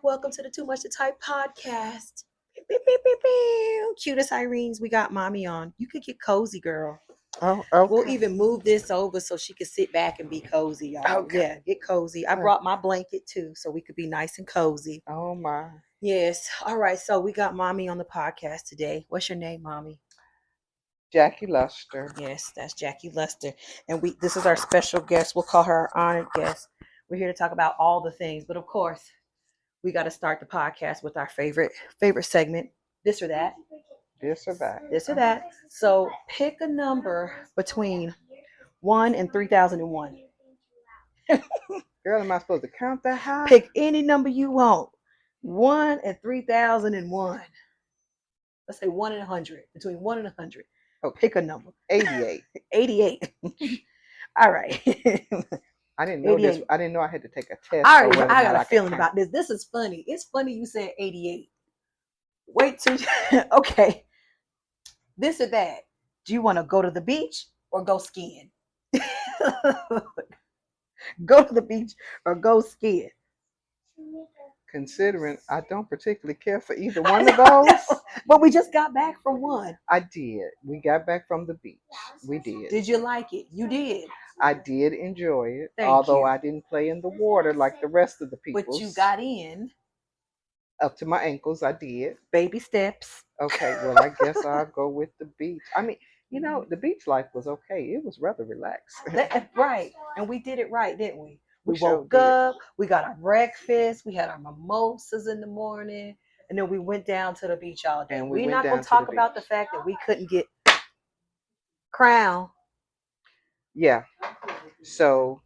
Welcome to the Too Much to Type podcast. Beep, beep, beep, beep, beep. Cutest Irene's, we got mommy on. You could get cozy, girl. Oh, okay. We'll even move this over so she could sit back and be cozy, y'all. Okay. Yeah, get cozy. I brought my blanket too, so we could be nice and cozy. Oh my. Yes. All right. So we got mommy on the podcast today. What's your name, mommy? Jackie Luster. Yes, that's Jackie Luster. And this is our special guest. We'll call her our honored guest. We're here to talk about all the things, but of course, we got to start the podcast with our favorite segment, this or that. This or that. This or that. So pick a number between 1 and 3001. Girl, am I supposed to count that high? Pick any number you want. 1 and 3001. Let's say 1 and 100. Between 1 and 100. Okay. Pick a number. 88. 88. All right. I didn't know this. I didn't know I had to take a test. I got a feeling about this. This is funny. It's funny you said 88. Wait till okay. This or that. Do you want to go to the beach or go skiing? Go to the beach or go skiing? Considering I don't particularly care for either one of those. But we just got back from one. I did. We got back from the beach. We did. Did you like it? You did. I did enjoy it. Thank although you. I didn't play in the water like the rest of the people. But you got in. Up to my ankles, I did. Baby steps. Okay, well, I guess I'll go with the beach. I mean, you know, the beach life was okay. It was rather relaxed. Right. And we did it right, didn't we? We sure woke up, we got our breakfast, we had our mimosas in the morning, and then we went down to the beach all day. And we're not going to talk about the fact that we couldn't get Crown. Yeah. So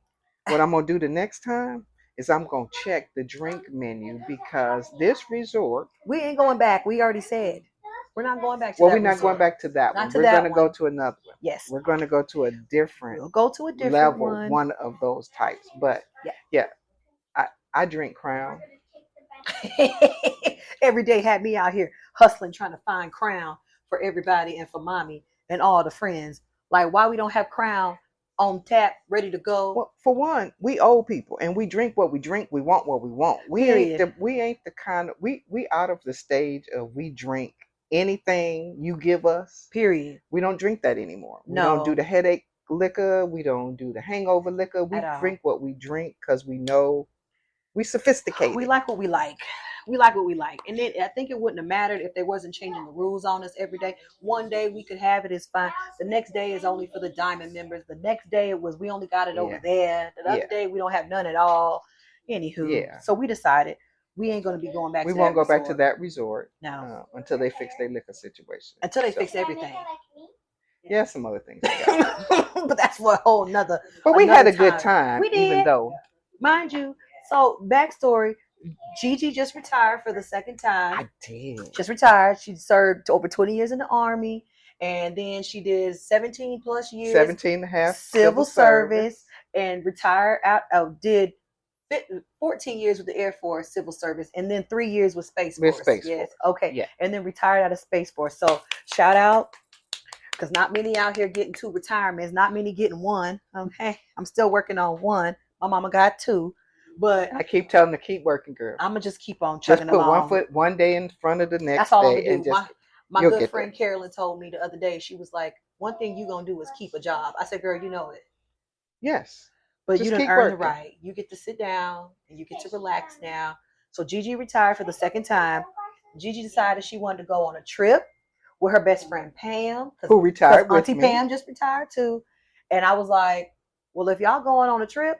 what I'm going to do the next time is I'm going to check the drink menu because this resort. We ain't going back. We already said. We're not going back to that Well, we're not resort. Going back to that not one. To we're that going to one. go to another one. Yes. We're going to go to a different We'll go to a different level, one of those types. But yeah, I drink Crown. Every day had me out here hustling, trying to find Crown for everybody and for mommy and all the friends. Like, why we don't have Crown on tap, ready to go? Well, for one, we old people and we drink what we drink. We want what we want. We ain't the kind of we out of the stage of we drink anything you give us. Period. We don't drink that anymore. We don't do the headache liquor. We don't do the hangover liquor. We drink what we drink because we know we sophisticated. We like what we like. We like what we like. And then I think it wouldn't have mattered if they wasn't changing the rules on us every day. One day we could have it, it's fine. The next day is only for the diamond members. The next day it was we only got it over there. The other day we don't have none at all. Anywho. So we decided we ain't going to be going back to that resort. We won't go back to that resort. No. Until they fix their liquor situation. Until they fix everything. Yeah, some other things. But that's for a whole nother. But we had a good time. We did. Even though. Mind you. So backstory. Gigi just retired for the second time. I did. Just retired. She served over 20 years in the Army. And then she did 17 plus years. 17 and a half. Civil service. And retired out. Did 14 years with the Air Force Civil Service. And then 3 years with Space Force. Yes. Okay. Yeah. And then retired out of Space Force. So shout out. Because not many out here getting 2 retirements. Not many getting 1. Okay. I'm still working on 1. My mama got 2. But I keep telling them to keep working, girl. I'm gonna just keep on chugging along. Just put one foot one day in front of the next. That's all I'm day. gonna do. My good friend Carolyn told me the other day. She was like, "One thing you gonna do is keep a job." I said, "Girl, you know it." Yes. But you done earned the right. You get to sit down and you get to relax now. So Gigi retired for the second time. Gigi decided she wanted to go on a trip with her best friend Pam, who retired with Auntie me. Pam just retired too. And I was like, "Well, if y'all going on a trip,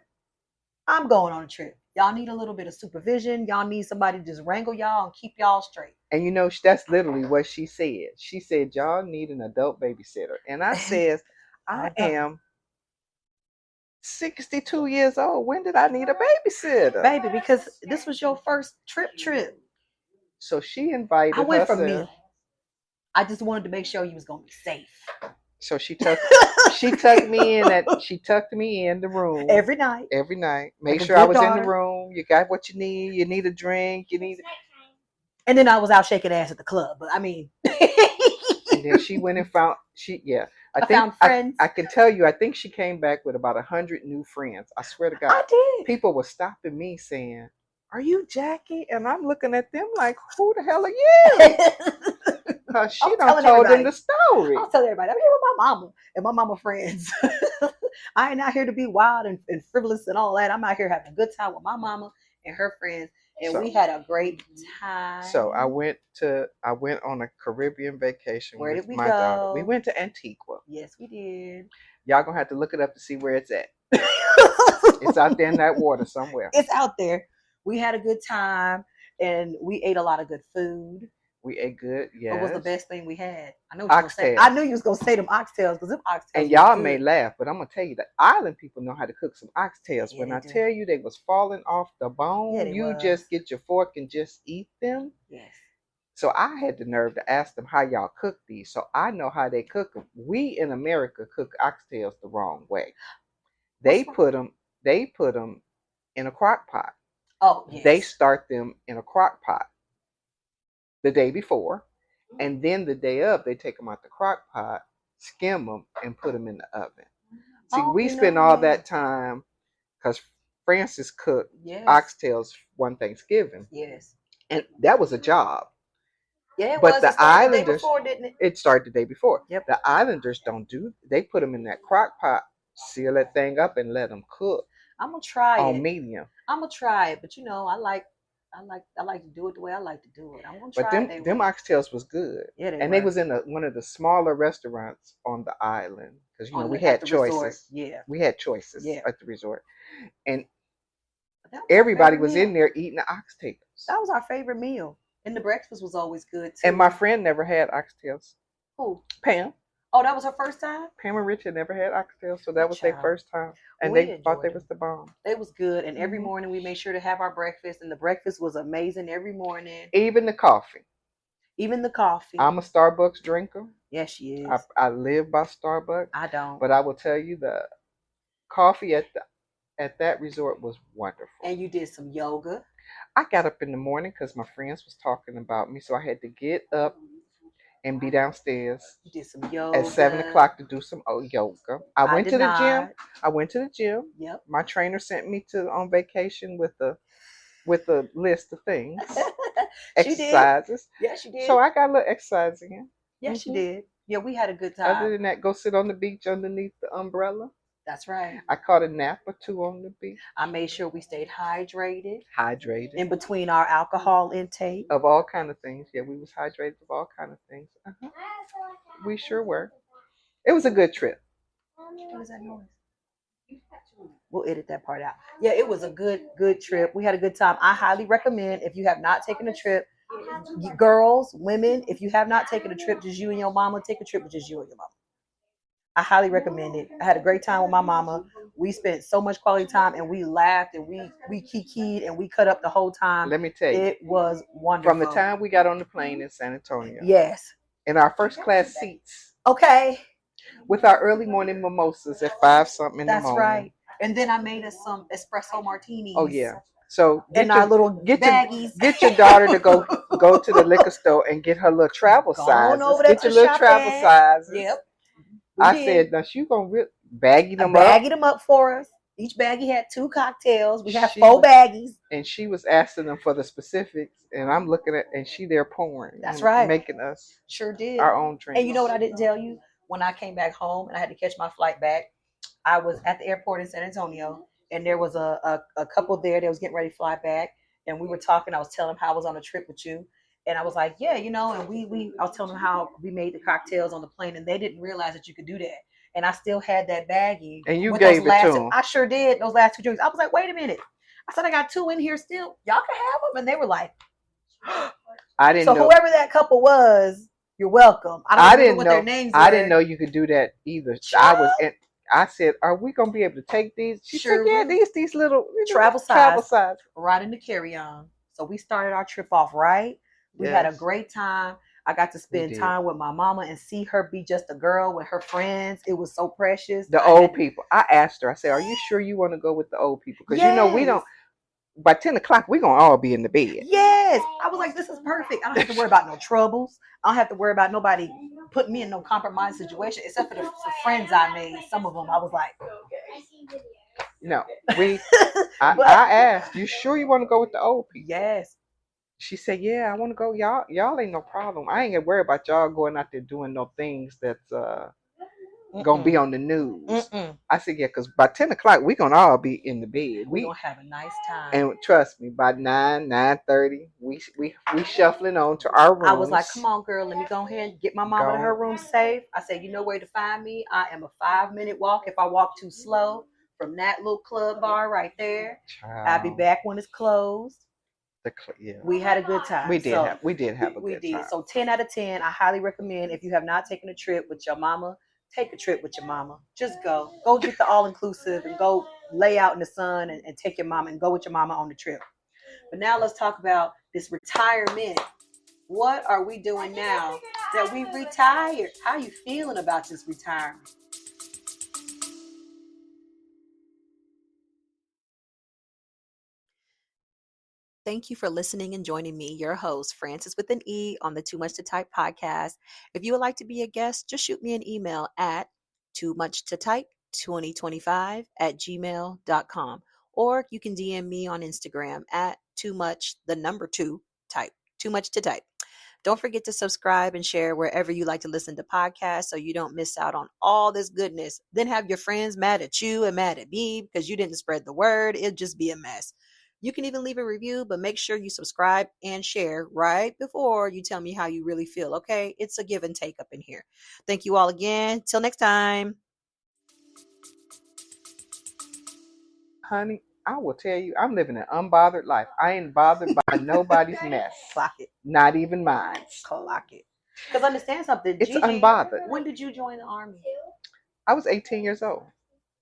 I'm going on a trip. Y'all need a little bit of supervision. Y'all need somebody to just wrangle y'all and keep y'all straight." And you know, that's literally what she said. She said, "Y'all need an adult babysitter." And I said, I am 62 years old. When did I need a babysitter? Baby, because this was your first trip. So she I invited went for herself. me. I just wanted to make sure you was gonna be safe. So she tucked me in the room Every night. Made Like a sure I good was in the daughter. room. You got what you need. You need a drink. You need. And then I was out shaking ass at the club. But I mean, And then she went and found I found friends. I can tell you, I think she came back with about 100 new friends. I swear to God. I did. People were stopping me saying, "Are you Jackie?" And I'm looking at them like, "Who the hell are you?" Because she done told them the story. I'll tell everybody, I'm here with my mama and my mama friends. I ain't out here to be wild and frivolous and all that. I'm out here having a good time with my mama and her friends. And we had a great time. So I went on a Caribbean vacation Where with did we my go? daughter. We went to Antigua. Yes, we did. Y'all gonna have to look it up to see where it's at. It's out there in that water somewhere. It's out there. We had a good time and we ate a lot of good food. We ate good, yes. What was the best thing we had? I know oxtails. I knew you was gonna say them oxtails because them oxtails. And y'all may laugh, but I'm gonna tell you the island people know how to cook some oxtails. Yeah, when I tell you they was falling off the bone, you just get your fork and just eat them. Yes. So I had the nerve to ask them how y'all cook these. So I know how they cook them. We in America cook oxtails the wrong way. They put them in a crock pot. Oh, yes. They start them in a crock pot the day before, and then the day of they take them out the crock pot, skim them, and put them in the oven. See, we spend all that time because Francis cooked oxtails one Thanksgiving. Yes. And that was a job. Yeah, but the Islanders, the day before, didn't it? It started the day before. Yep. The Islanders don't they put them in that crock pot, seal that thing up, and let them cook. I'm gonna try on medium. I'm gonna try it, but I like to do it the way I like to do it. I'm gonna try it. But them oxtails was good. Yeah, they was in one of the smaller restaurants on the island because we had choices. Resort. Yeah, we had choices at the resort, and was everybody was in there eating the oxtails. That was our favorite meal, and the breakfast was always good too. And my friend never had oxtails. Who? Pam. Oh, that was her first time? Pam and Richard never had oxtails, so that was their first time. And they thought they was the bomb. They was good. And every morning we made sure to have our breakfast, and the breakfast was amazing every morning. Even the coffee. I'm a Starbucks drinker. Yes, she is. I live by Starbucks. I don't. But I will tell you the coffee at that resort was wonderful. And you did some yoga. I got up in the morning because my friends was talking about me, so I had to get up and be downstairs. You did some yoga at 7:00 to do some yoga. I went to the gym. I went to the gym. Yep. My trainer sent me on vacation with a list of things, exercises. Yes, she did. So I got a little exercise in. Yes, she did. Yeah, we had a good time. Other than that, go sit on the beach underneath the umbrella. That's right. I caught a nap or two on the beach. I made sure we stayed hydrated. In between our alcohol intake. Of all kind of things. Yeah, we was hydrated of all kind of things. We sure were. It was a good trip. What is that noise? We'll edit that part out. Yeah, it was a good trip. We had a good time. I highly recommend, if you have not taken a trip, girls, women, if you have not taken a trip, just you and your mama, take a trip with just you and your mama. I highly recommend it. I had a great time with my mama. We spent so much quality time, and we laughed, and we kikied, and we cut up the whole time. Let me tell you, it was wonderful. From the time we got on the plane in San Antonio. Yes. In our first class seats. Okay. With our early morning mimosas at 5-something in the morning. That's right. And then I made us some espresso martinis. Oh yeah. So get baggies. Get your daughter to go to the liquor store and get her little travel size. Get your little travel size. Yep. I said, now she gonna baggie them up. Baggie them up for us. Each baggie had 2 cocktails. We had 4 baggies. And she was asking them for the specifics, and I'm looking at, and she there pouring. That's right. Making us sure did our own drinks. And you know what I didn't tell you? When I came back home and I had to catch my flight back, I was at the airport in San Antonio, and there was a couple there that was getting ready to fly back, and we were talking. I was telling them how I was on a trip with you. And I was like, yeah, and I was telling them how we made the cocktails on the plane, and they didn't realize that you could do that. And I still had that baggie. And you gave it to them. I sure did. Those last 2 drinks. I was like, wait a minute. I said, I got 2 in here still. Y'all can have them. And they were like, I didn't know. So whoever that couple was, you're welcome. I didn't know what their names were. I didn't know you could do that either. I was I said, "Are we gonna be able to take these?" She said, Sure "Yeah, will. these little Travel travel size, size." right in the carry-on. So we started our trip off right. We had a Yes, great time. I got to we spend did. time with my mama and see her be just a girl with her friends. It was so precious. The I old had people. I asked her. I said, "Are you sure you want to go with the old people? Because we yes. don't. By 10 o'clock, we're gonna all be in the bed." Yes. I was like, this is perfect. I don't have to worry about no troubles. I don't have to worry about nobody putting me in no compromised situation, except for the friends I made. Some of them I was like, No, we. but I asked, "You sure you want to go with the old people?" yes. She said, "Yeah, I want to go. Y'all ain't no problem. I ain't gonna worry about y'all going out there doing no things that's gonna be Mm-mm. on the news." Mm-mm. I said, "Yeah, because by 10 o'clock we gonna all be in the bed. We're gonna have a nice time. And trust me, by 9:30, we shuffling on to our I was like, rooms. come on, girl, let me go ahead and get my mama to her Gone. room safe. I said, you know where to find me. I am a 5-minute walk. If I walk too slow from that little club bar right there, I'll be Child, back when it's closed. yeah, We had a good time. we did have a We good did. time. So 10 out of 10. I highly recommend if you have not taken a trip with your mama, take a trip with your mama. Just go. Go get the all inclusive and go lay out in the sun and take your mama and go with your mama on the trip. But now let's talk about this retirement. What are we doing now that we retired? How are you feeling about this retirement? Thank you for listening and joining me, your host, Francis with an E, on the Too Much to Type podcast. If you would like to be a guest, just shoot me an email at too much to type 2025 at gmail.com. Or you can DM me on Instagram at too much, the number two, type, too much to type. Don't forget to subscribe and share wherever you like to listen to podcasts so you don't miss out on all this goodness. Then have your friends mad at you and mad at me because you didn't spread the word. It'll just be a mess. You can even leave a review, but make sure you subscribe and share right before you tell me how you really feel, okay? It's a give and take up in here. Thank you all again. Till next time. Honey, I will tell you, I'm living an unbothered life. I ain't bothered by nobody's mess, Clock it. not even mine. Clock it. Because understand something, It's Gigi, unbothered. when did you join the Army? I was 18 years old.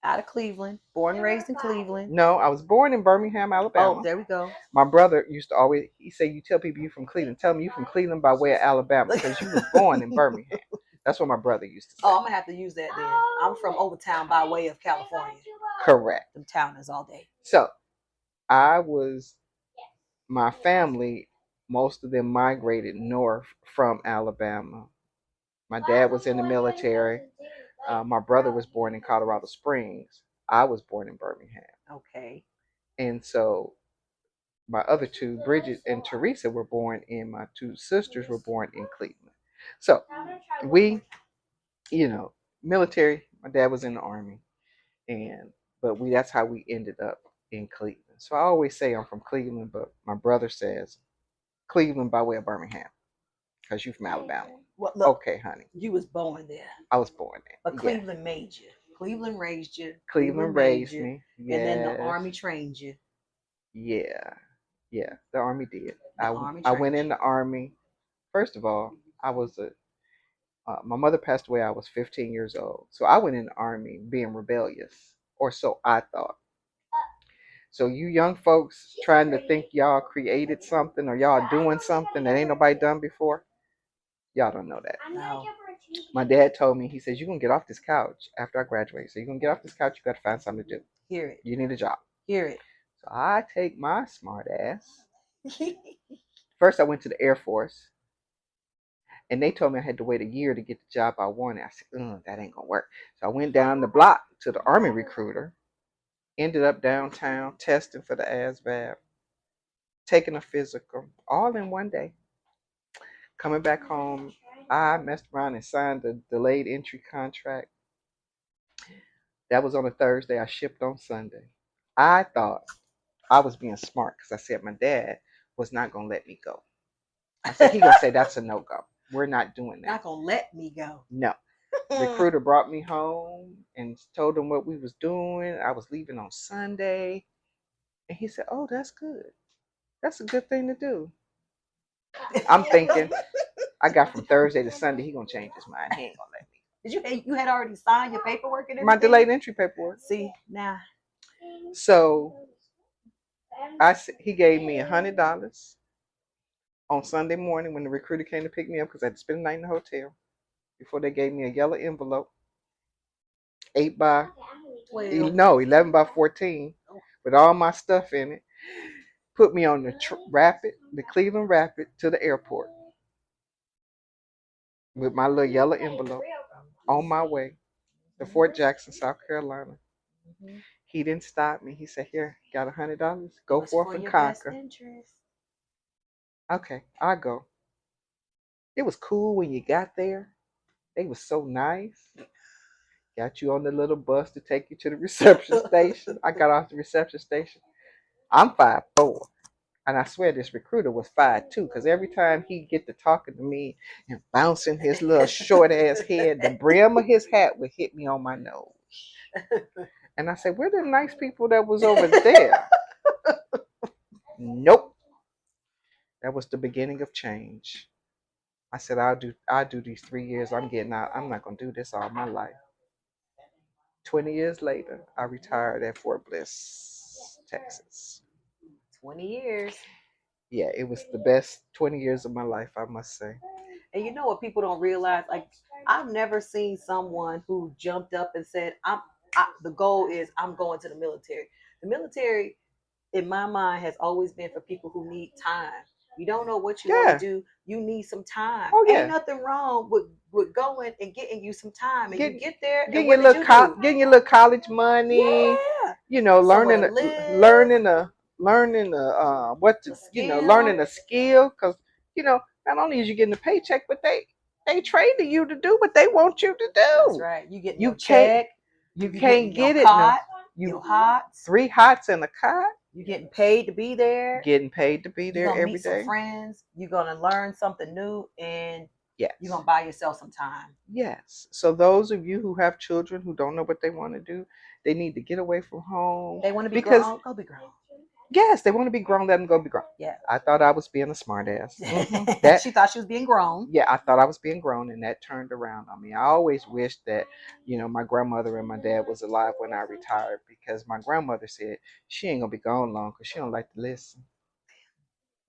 Out of Cleveland, born and raised in Cleveland. No, I was born in Birmingham, Alabama. Oh, there we go. My brother used to always, he said, "You tell people you from Cleveland. Tell them you from Cleveland by way of Alabama because you was born in Birmingham." That's what my brother used to say. Oh, I'm gonna have to use that then. I'm from Overtown by way of California. Correct. Them towners all day. So my family, most of them migrated north from Alabama. My dad was in the military. My brother was born in Colorado Springs. I was born in Birmingham. Okay. And so my other two, Bridget and Teresa, were born in, my two sisters were born in Cleveland. So we, military, my dad was in the Army. But that's how we ended up in Cleveland. So I always say I'm from Cleveland, but my brother says Cleveland by way of Birmingham because you're from Alabama. Well, look, okay, honey. You was born there. I was born there. But Cleveland made you. Cleveland raised you. Cleveland raised me. Yes. And then the Army trained you. Yeah. Yeah. The Army did. Army I went in the Army. First of all, I was my mother passed away. I was 15 years old. So I went in the Army being rebellious, or so I thought. So you young folks trying to think y'all created something or y'all doing something that ain't nobody done before, y'all don't know that. No. My dad told me, he says, "You're going to get off this couch after I graduate. So you're going to get off this couch, you got to find something to do. Hear it. You need a job." Hear it. So I take my smart ass. First, I went to the Air Force. And they told me I had to wait a year to get the job I wanted. I said, that ain't going to work. So I went down the block to the Army recruiter. Ended up downtown testing for the ASVAB, taking a physical, all in one day. Coming back home, I messed around and signed a delayed entry contract. That was on a Thursday. I shipped on Sunday. I thought I was being smart because I said my dad was not going to let me go. I said, he going to say that's a no-go. We're not doing that. Not going to let me go. No. Recruiter brought me home and told him what we was doing. I was leaving on Sunday. And he said, "Oh, that's good. That's a good thing to do." I'm thinking, I got from Thursday to Sunday, he gonna change his mind. He ain't gonna let me. Did you had already signed your paperwork and My everything? delayed entry paperwork. See now. So he gave me $100 on Sunday morning when the recruiter came to pick me up because I had to spend the night in the hotel. Before they gave me a yellow envelope, 8 by 11 by 14, with all my stuff in it. Put me on the the Cleveland Rapid to the airport with my little yellow envelope on my way to Fort Jackson, South Carolina. Mm-hmm. He didn't stop me. He said, "Here, got $100. Go forth and conquer." Okay, I'll go. It was cool when you got there. They was so nice. Got you on the little bus to take you to the reception station. I got off the reception station. I'm 5'4". And I swear this recruiter was 5'2", because every time he get to talking to me and bouncing his little short ass head, the brim of his hat would hit me on my nose. And I said, where the nice people that was over there? Nope. That was the beginning of change. I said, I'll do these 3 years. I'm getting out. I'm not gonna do this all my life. 20 years later, I retired at Fort Bliss, Texas. 20 years. Yeah, it was the best 20 years of my life, I must say. And you know what people don't realize? Like, I've never seen someone who jumped up and said, the goal is I'm going to the military. The military, in my mind, has always been for people who need time. You don't know what you want to do. You need some time. Oh, yeah. Ain't nothing wrong with going and getting you some time. And you get there. Getting your little college money. Yeah. You know, learning a skill. Because, you know, not only is you getting a paycheck, but they training you to do what they want you to do. That's right. You get your check. You can't get it. Your hots. 3 hots and a cot. You're getting paid to be there. Getting paid to be there every day. You're going to meet some friends. You're going to learn something new. And yes, you're going to buy yourself some time. Yes. So those of you who have children who don't know what they want to do, they need to get away from home. They want to be grown. Go be grown. Yes, they want to be grown. Let them go be grown. Yeah. I thought I was being a smart ass. She thought she was being grown. Yeah, I thought I was being grown, and that turned around on me. I always wished that, you know, my grandmother and my dad was alive when I retired, because my grandmother said she ain't gonna be gone long because she don't like to listen.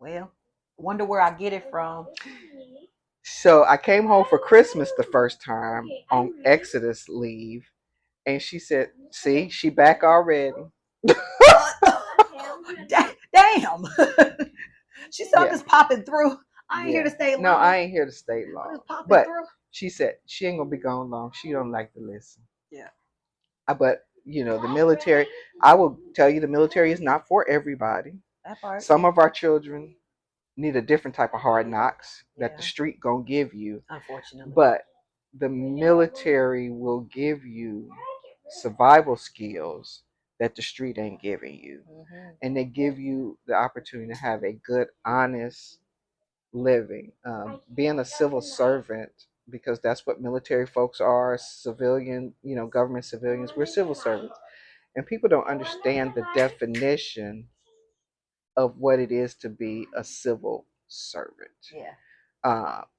Well, wonder where I get it from. So I came home for Christmas the first time on Exodus leave, and she said, "See, she back already." Damn. She saw this popping through. I ain't here to stay long. No, I ain't here to stay long. But she said she ain't gonna be gone long. She don't like to listen. Yeah. But you know, the military, I will tell you, the military is not for everybody. That part. Some of our children need a different type of hard knocks that the street gonna give you. Unfortunately. But the military will give you survival skills that the street ain't giving you. Mm-hmm. And they give you the opportunity to have a good, honest living. Being a civil servant, because that's what military folks are, civilian, you know, government civilians, we're civil servants. And people don't understand the definition of what it is to be a civil servant. Yeah.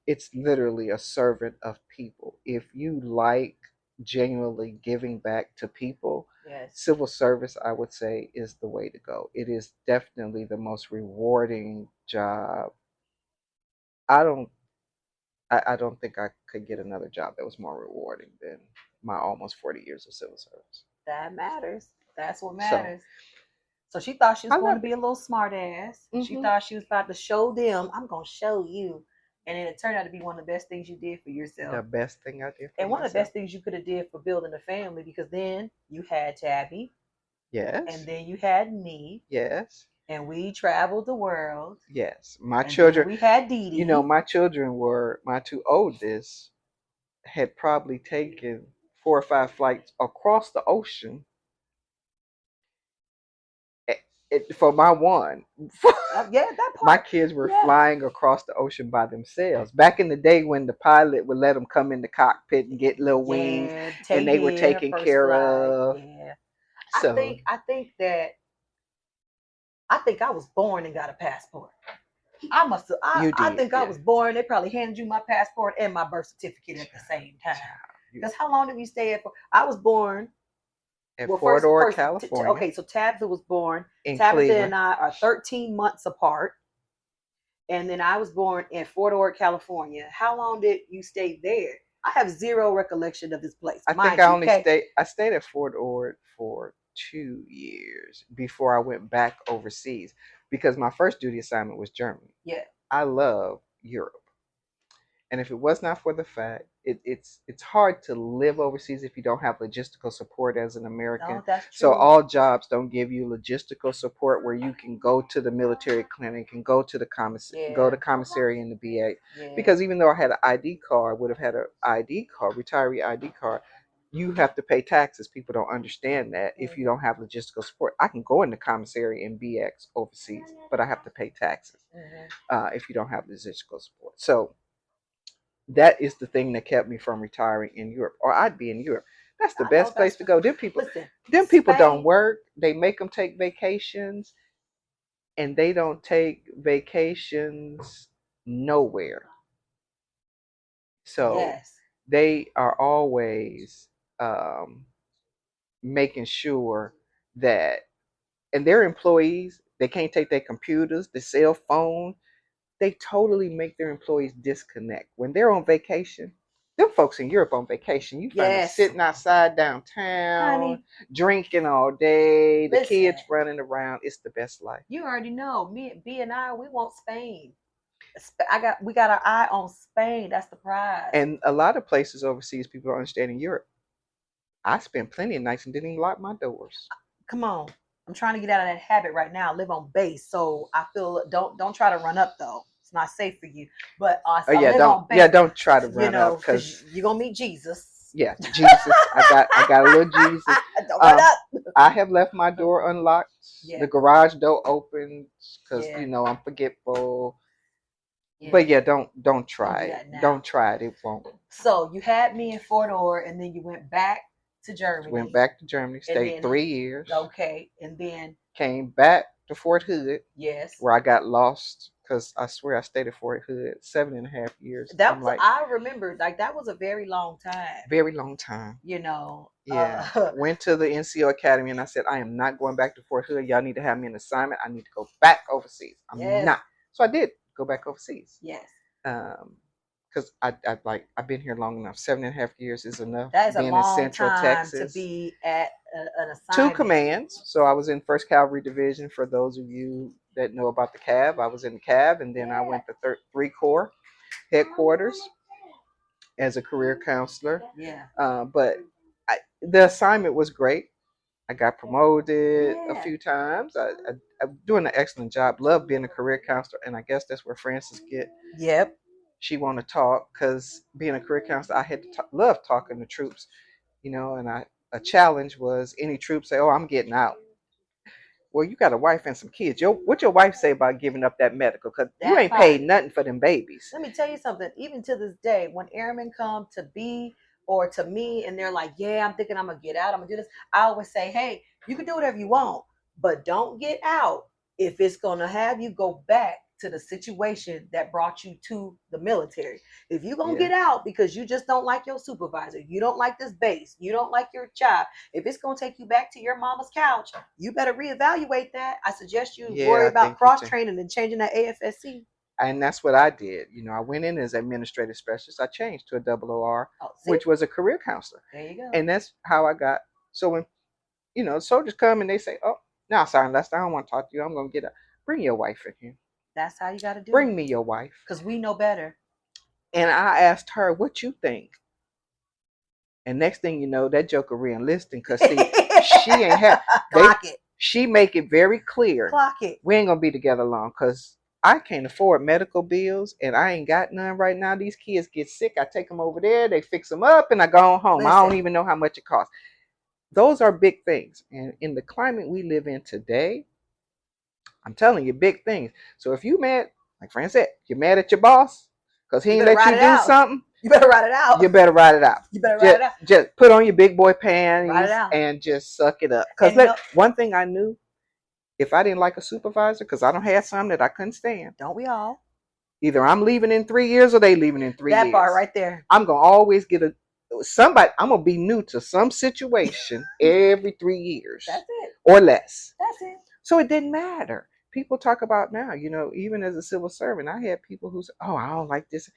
It's literally a servant of people. If you like genuinely giving back to people, yes, civil service, I would say, is the way to go. It is definitely the most rewarding job. I don't think I could get another job that was more rewarding than my almost 40 years of civil service. That matters. That's what matters. So she thought she was going to be a little smart ass. Mm-hmm. She thought she was about to show them, I'm going to show you. And then it turned out to be one of the best things you did for yourself. The best thing I did for And one of the best things you could have did for building a family, because then you had Tabby. Yes. And then you had me. Yes. And we traveled the world. Yes. My children. We had Dee Dee. You know, my children were, my 2 oldest had probably taken 4 or 5 flights across the ocean. For my one. Yeah, that part. My kids were flying across the ocean by themselves. Back in the day when the pilot would let them come in the cockpit and get little wings, and they were taken care of. Yeah. So, I think I was born and got a passport. I think I was born. They probably handed you my passport and my birth certificate at the same time. Because how long did we stay at? I was born at Fort Ord, California. Okay, so Tabitha was born. In Tabitha Cleveland. and I are 13 months apart. And then I was born in Fort Ord, California. How long did you stay there? I have zero recollection of this place. I think I only stayed at Fort Ord for 2 years before I went back overseas, because my first duty assignment was Germany. Yeah. I love Europe. And if it was not for the fact, it's hard to live overseas if you don't have logistical support as an American. No, that's true. So all jobs don't give you logistical support where you can go to the military clinic and go to the commissary in the VA. Yeah. Because even though I had an ID card, would have had an ID card, retiree ID card, you have to pay taxes. People don't understand that if you don't have logistical support. I can go in the commissary in BX overseas, but I have to pay taxes if you don't have logistical support. So that is the thing that kept me from retiring in Europe, or I'd be in Europe. That's the best place to go. Them people don't work. They make them take vacations, and they don't take vacations nowhere. So they are always making sure that, and their employees, they can't take their computers, the cell phone. They totally make their employees disconnect. When they're on vacation, them folks in Europe on vacation, you find them sitting outside downtown, drinking all day, the kids running around. It's the best life. You already know, B and I, we want Spain. We got our eye on Spain. That's the prize. And a lot of places overseas, people don't understand in Europe. I spent plenty of nights and didn't even lock my doors. Come on. I'm trying to get out of that habit right now. I live on base, so I feel don't try to run up though. It's not safe for you. But don't try to run up because you're gonna meet Jesus. Yeah, Jesus. I got a little Jesus. Don't run up. I have left my door unlocked. Yeah. The garage door open because I'm forgetful. Yeah. But don't try it. Don't try it. It won't. So you had me in Fort Ord, and then you went back to Germany. Went back to Germany, stayed 3 years. Okay, and then came back to Fort Hood. Yes. Where I got lost because I swear I stayed at Fort Hood 7.5 years. I remember that was a very long time. Very long time. Yeah. Went to the NCO Academy and I said, I am not going back to Fort Hood. Y'all need to have me an assignment. I need to go back overseas. I'm not. So I did go back overseas. Yes. Because I've been here long enough. 7.5 years is enough. That is a long Central time Texas. To be at an assignment. 2 commands. So I was in 1st Cavalry Division. For those of you that know about the CAV, I was in the CAV, and then I went to 3 Corps headquarters as a career counselor. Yeah. But the assignment was great. I got promoted a few times. I'm doing an excellent job. Love being a career counselor, and I guess that's where Frances get. Yep. She want to talk because being a career counselor, I had to love talking to troops, and a challenge was any troops say, "Oh, I'm getting out." Well, you got a wife and some kids. What your wife say about giving up that medical? Because you ain't paid nothing for them babies. Let me tell you something. Even to this day, when airmen come to B or to me and they're like, "Yeah, I'm thinking I'm gonna get out. I'm gonna do this," I always say, "Hey, you can do whatever you want, but don't get out if it's gonna have you go back to the situation that brought you to the military. If you're going to get out because you just don't like your supervisor, you don't like this base, you don't like your job, if it's going to take you back to your mama's couch, you better reevaluate that. I suggest you worry about cross-training and changing that AFSC. And that's what I did. I went in as administrative specialist. I changed to a OOR, which was a career counselor. There you go. And that's how I got. So when, soldiers come and they say, "Oh, no, Sergeant Lester, I don't want to talk to you. I'm going to get out." Bring your wife in here. That's how you got to do it. Bring me your wife. Because we know better. And I asked her, "What you think?" And next thing you know, that joker re-enlisting because she ain't have. She make it very clear. Clock it. We ain't going to be together long because I can't afford medical bills and I ain't got none right now. These kids get sick. I take them over there. They fix them up and I go home. Listen. I don't even know how much it costs. Those are big things. And in the climate we live in today, I'm telling you, big things. So if you mad, like Fran said, you're mad at your boss because he ain't let you do something. You better ride it out. You better ride it out. You better ride it out. Just put on your big boy pants and just suck it up. Because one thing I knew, if I didn't like a supervisor, because I don't have some that I couldn't stand. Don't we all? Either I'm leaving in 3 years or they leaving in 3 years. That part right there. I'm going to always get somebody, I'm gonna be new to some situation every 3 years. That's it. Or less. That's it. So it didn't matter. People talk about now, even as a civil servant, I had people who say, "Oh, I don't like this."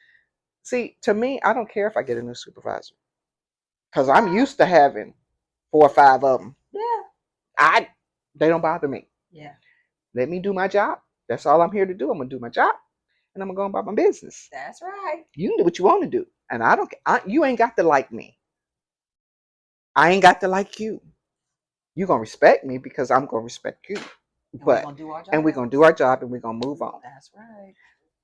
See, to me, I don't care if I get a new supervisor because I'm used to having 4 or 5 of them. Yeah. They don't bother me. Yeah. Let me do my job. That's all I'm here to do. I'm gonna do my job, and I'm gonna go about my business. That's right. You can do what you want to do, and I don't. You ain't got to like me. I ain't got to like you. You gonna respect me because I'm gonna respect you. And But we're gonna do our job. and we're gonna do our job, and we're gonna move on. That's right.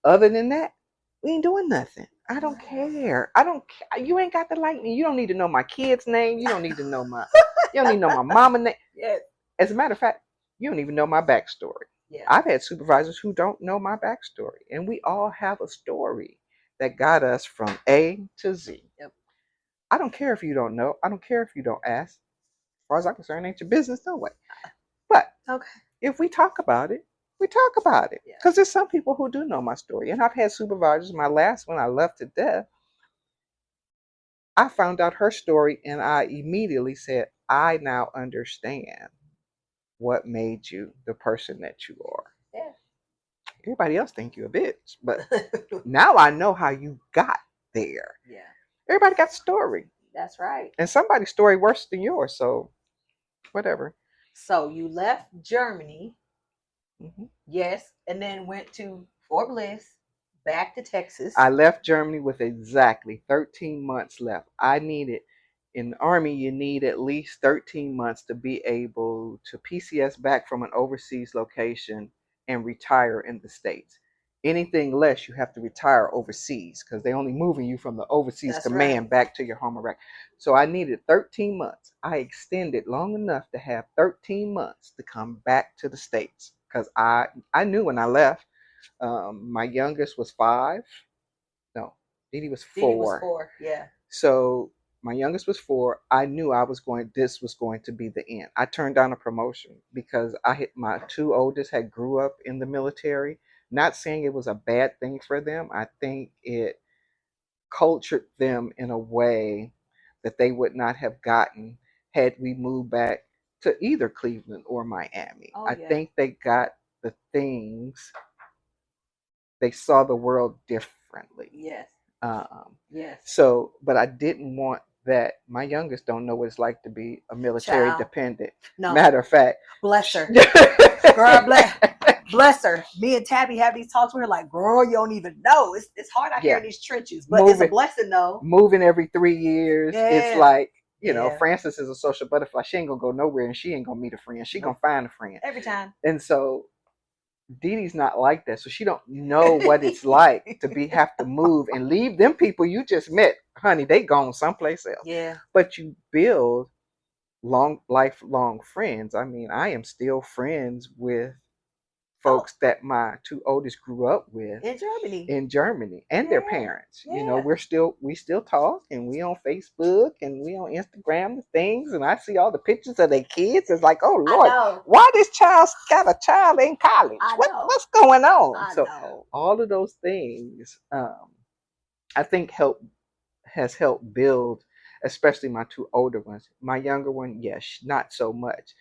Other than that, we ain't doing nothing. I don't care. I don't care. You ain't got to like me. You don't need to know my kid's name. You don't need to know my. You don't need to know my mama name. Yes. As a matter of fact, you don't even know my backstory. Yeah. I've had supervisors who don't know my backstory, and we all have a story that got us from A to Z. Yep. I don't care if you don't know. I don't care if you don't ask. As far as I'm concerned, ain't your business, no way. But okay, if we talk about it, we talk about it. Yeah. Because there's some people who do know my story. And I've had supervisors, my last one I loved to death. I found out her story and I immediately said, I now understand what made you the person that you are. Yeah. Everybody else think you're a bitch, but now I know how you got there. Yeah. Everybody got a story. That's right. And somebody's story worse than yours, so whatever. So you left Germany, Mm-hmm. yes, and then went to Fort Bliss, back to Texas. I left Germany with exactly 13 months left. I needed, in the Army, you need at least 13 months to be able to PCS back from an overseas location and retire in the States. Anything less, you have to retire overseas because they're only moving you from the overseas That's command right. back to your home Iraq. So I needed 13 months. I extended long enough to have 13 months to come back to the States because I knew when I left. My youngest was 5. No, Didi was 4. Didi was 4. Yeah. So my youngest was 4. I knew this was going to be the end. I turned down a promotion because my 2 oldest had grew up in the military. Not saying it was a bad thing for them. I think it cultured them in a way that they would not have gotten had we moved back to either Cleveland or Miami. Oh, I yeah. think they got the things. They saw the world differently. Yes. Yes. So, but I didn't want that. My youngest don't know what it's like to be a military Child. dependent. No. Matter of fact, bless her. Girl, bless her. Me and Tabby have these talks with her like, girl, you don't even know. It's hard out here in these trenches, but it's a blessing though. Moving every 3 years, it's like, Yeah. Frances is a social butterfly. She ain't gonna go nowhere and she ain't gonna meet a friend. She gonna find a friend. Every time. And so Didi's not like that, so she don't know what it's like to have to move and leave them people you just met. Honey, they gone someplace else. Yeah. But you build lifelong friends. I mean, I am still friends with folks that my 2 oldest grew up with in Germany and their parents. Yeah. We still talk and we on Facebook and we on Instagram and things, and I see all the pictures of their kids. It's like, oh Lord, why this child got a child in college? What's going on? So all of those things I think has helped build, especially my 2 older ones. My younger one, yes, not so much.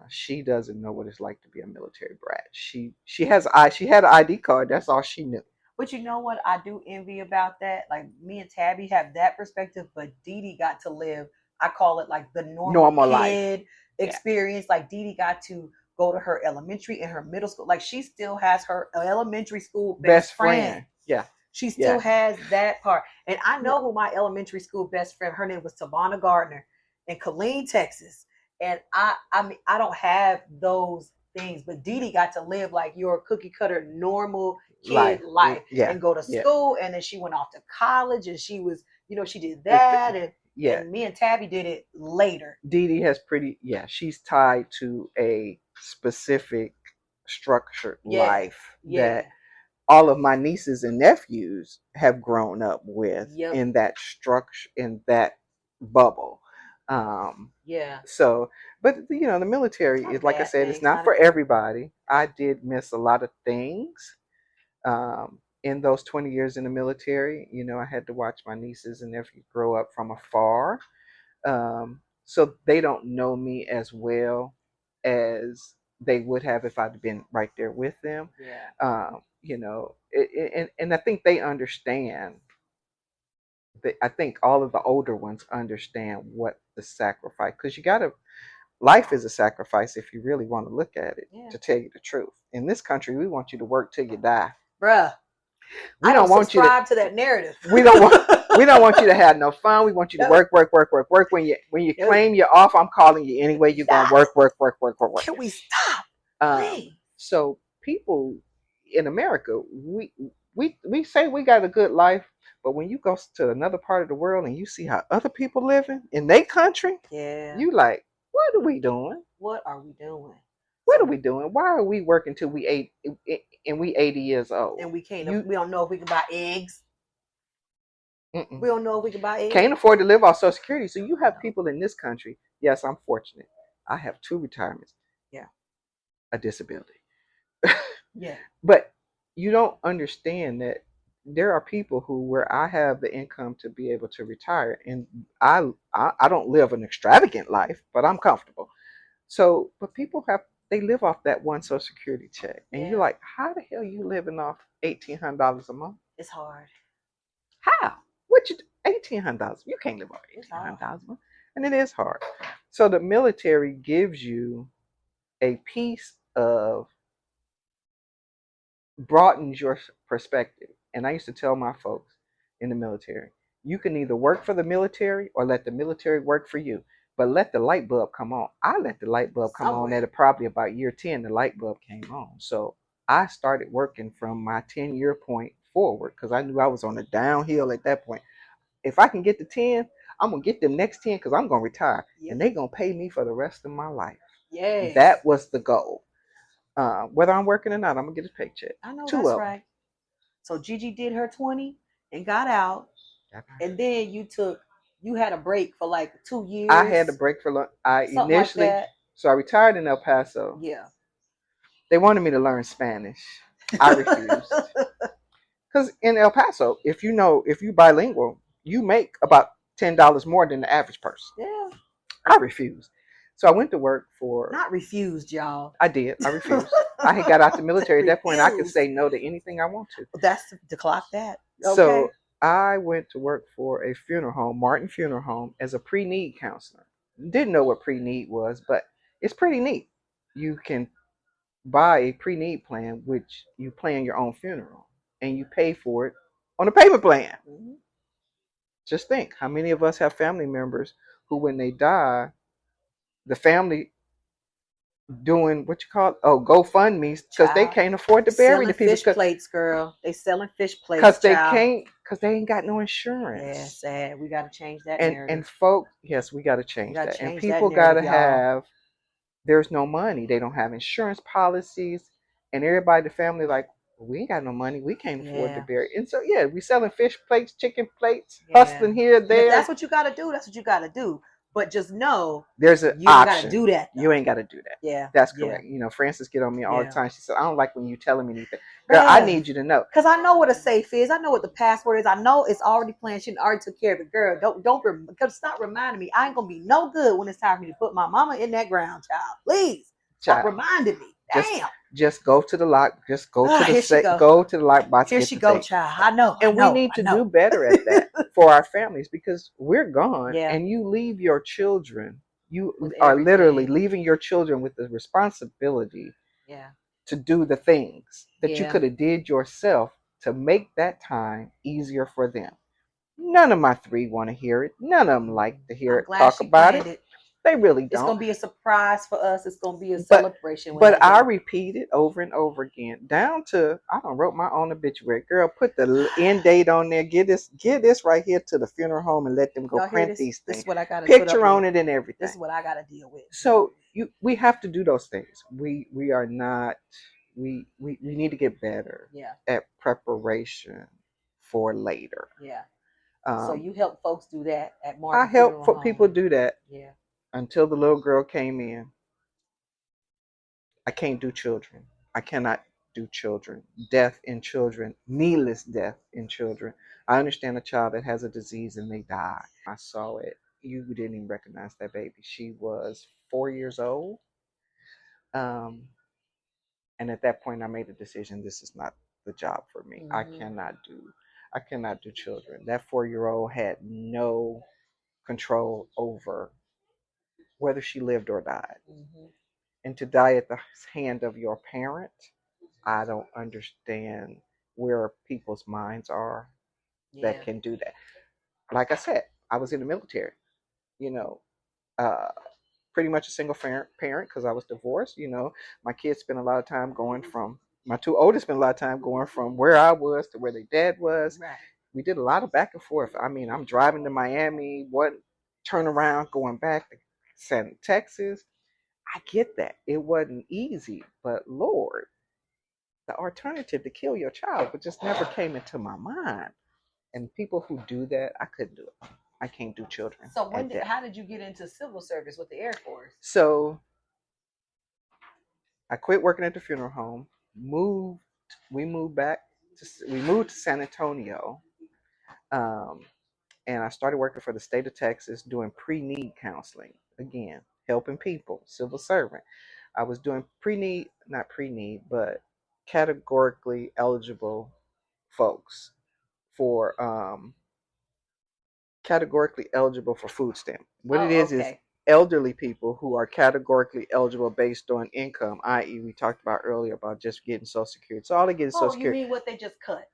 She doesn't know what it's like to be a military brat. She had an ID card. That's all she knew. But you know what I do envy about that? Like me and Tabby have that perspective, but Didi got to live, I call it like the normal kid life experience. Like Didi got to go to her elementary and her middle school. Like she still has her elementary school best friend. Yeah. She still has that part. And I know who my elementary school best friend, her name was Tavana Gardner in Killeen, Texas. And I mean, I don't have those things, but Didi got to live like your cookie cutter normal kid life and go to school. And then she went off to college and she was, she did that. And me and Tabby did it later. Didi has she's tied to a specific structured life that all of my nieces and nephews have grown up with in that structure, in that bubble. So, but the military is, like I said, it's not for everybody. I did miss a lot of things in those 20 years in the military, I had to watch my nieces and nephews grow up from afar. So they don't know me as well as they would have if I'd been right there with them. Yeah. And I think they understand. I think all of the older ones understand what the sacrifice, because you got to, life is a sacrifice if you really want to look at it, Yeah. to tell you the truth. In this country, we want you to work till you die. Bruh. We I don't want you to subscribe to that narrative. We don't want you to have no fun. We want you to work. When you claim you're off, I'm calling you anyway. You're gonna work. Can we stop? So people in America, we say we got a good life, but when you go to another part of the world and you see how other people living in their country, yeah, you like, what are we doing? What are we doing? What are we doing? Why are we working till we 80 years old? And we can't. We don't know if we can buy eggs. Mm-mm. We don't know if we can buy eggs. Can't afford to live off Social Security. So you have people in this country. Yes, I'm fortunate. I have 2 retirements. Yeah. A disability. Yeah. But you don't understand that there are people where I have the income to be able to retire, and I don't live an extravagant life, but I'm comfortable. So, but people they live off that one Social Security check, and you're like, how the hell you living off $1,800 a month? It's hard. How? What you $1,800? You can't live off $1,800 a month, and it is hard. So the military gives you a piece of, broadens your perspective. And I used to tell my folks in the military, you can either work for the military or let the military work for you, but let the light bulb come on. I let the light bulb come on at probably about year 10. The light bulb came on. So I started working from my 10-year point forward, because I knew I was on a downhill at that point. If I can get to 10, I'm going to get them next 10, because I'm going to retire. Yep. And they're going to pay me for the rest of my life. Yes. That was the goal. Whether I'm working or not, I'm going to get a paycheck. I know that's right. So Gigi did her 20 and got out. And then you had a break for like 2 years. I had a break for initially. Like so I retired in El Paso. Yeah. They wanted me to learn Spanish. I refused. Because in El Paso, if you bilingual, you make about $10 more than the average person. Yeah. I refused. So I went to work for... Not refused, y'all. I did. I refused. I had got out the military at that point. I could say no to anything I want to. That's to clock that. Okay. So I went to work for a funeral home, Martin Funeral Home, as a pre-need counselor. Didn't know what pre-need was, but it's pretty neat. You can buy a pre-need plan, which you plan your own funeral, and you pay for it on a payment plan. Mm-hmm. Just think, how many of us have family members who, when they die, the family doing what you call GoFundMe's, because they can't afford to bury the people. Fish plates, girl. They selling fish plates because they can't, because they ain't got no insurance. Yeah, sad. We got to change that narrative. And folks, yes, we got to change that. And people got to have. There's no money. They don't have insurance policies, and everybody, the family, like, we ain't got no money. We can't afford to bury. And so we selling fish plates, chicken plates, hustling here, there. That's what you got to do. That's what you got to do. But just know there's an you option. Ain't gotta do that. Though. You ain't got to do that. Yeah, that's correct. Yeah. Francis get on me all the time. She said, "I don't like when you telling me anything, girl. I need you to know, because I know what a safe is. I know what the password is. I know it's already planned. She already took care of it, girl. Don't stop reminding me. I ain't gonna be no good when it's time for me to put my mama in that ground, child. Please stop reminding me. Damn." Just go to the lock. Just go to the go to the lock box. Here she go, child. I know. And we need to do better at that for our families, because we're gone, and you leave your children. You are literally leaving your children with the responsibility to do the things that you could have did yourself to make that time easier for them. None of my 3 want to hear it. None of them like to hear it, talk about it. They really don't. It's going to be a surprise for us. It's going to be a celebration. But I repeat it over and over again, down to, I done wrote my own obituary. Girl, put the end date on there. Give this right here to the funeral home and let them go print these things. This is what I got to picture on it and everything. This is what I got to deal with. So we have to do those things. We are not, we need to get better at preparation for later. Yeah. So you help folks do that at Martin I help people do that. Yeah. Until the little girl came in. I can't do children. I cannot do children, death in children, needless death in children. I understand a child that has a disease and they die. I saw it. You didn't even recognize that baby. She was 4 years old. Um, and at that point, I made a decision. This is not the job for me. I cannot do children. That 4-year-old had no control over whether she lived or died. And to die at the hand of your parent, I don't understand where people's minds are that can do that. Like I said, I was in the military, you know, pretty much a single parent because I was divorced. My kids spent a lot of time going from, my two oldest spent a lot of time going from where I was to where their dad was. Right. We did a lot of back and forth. I mean, I'm driving to Miami, turn around, going back to Texas. I get that. It wasn't easy, but Lord, the alternative to kill your child just never came into my mind. And people who do that, I couldn't do it. I can't do children. So how did you get into civil service with the Air Force? So I quit working at the funeral home. We moved to San Antonio, and I started working for the state of Texas doing pre-need counseling. Again, helping people, civil servant. I was doing not pre-need, but categorically eligible folks for food stamp. What it is elderly people who are categorically eligible based on income, i.e. we talked about earlier about just getting Social Security. So all they get is Social Security. You mean what they just cut?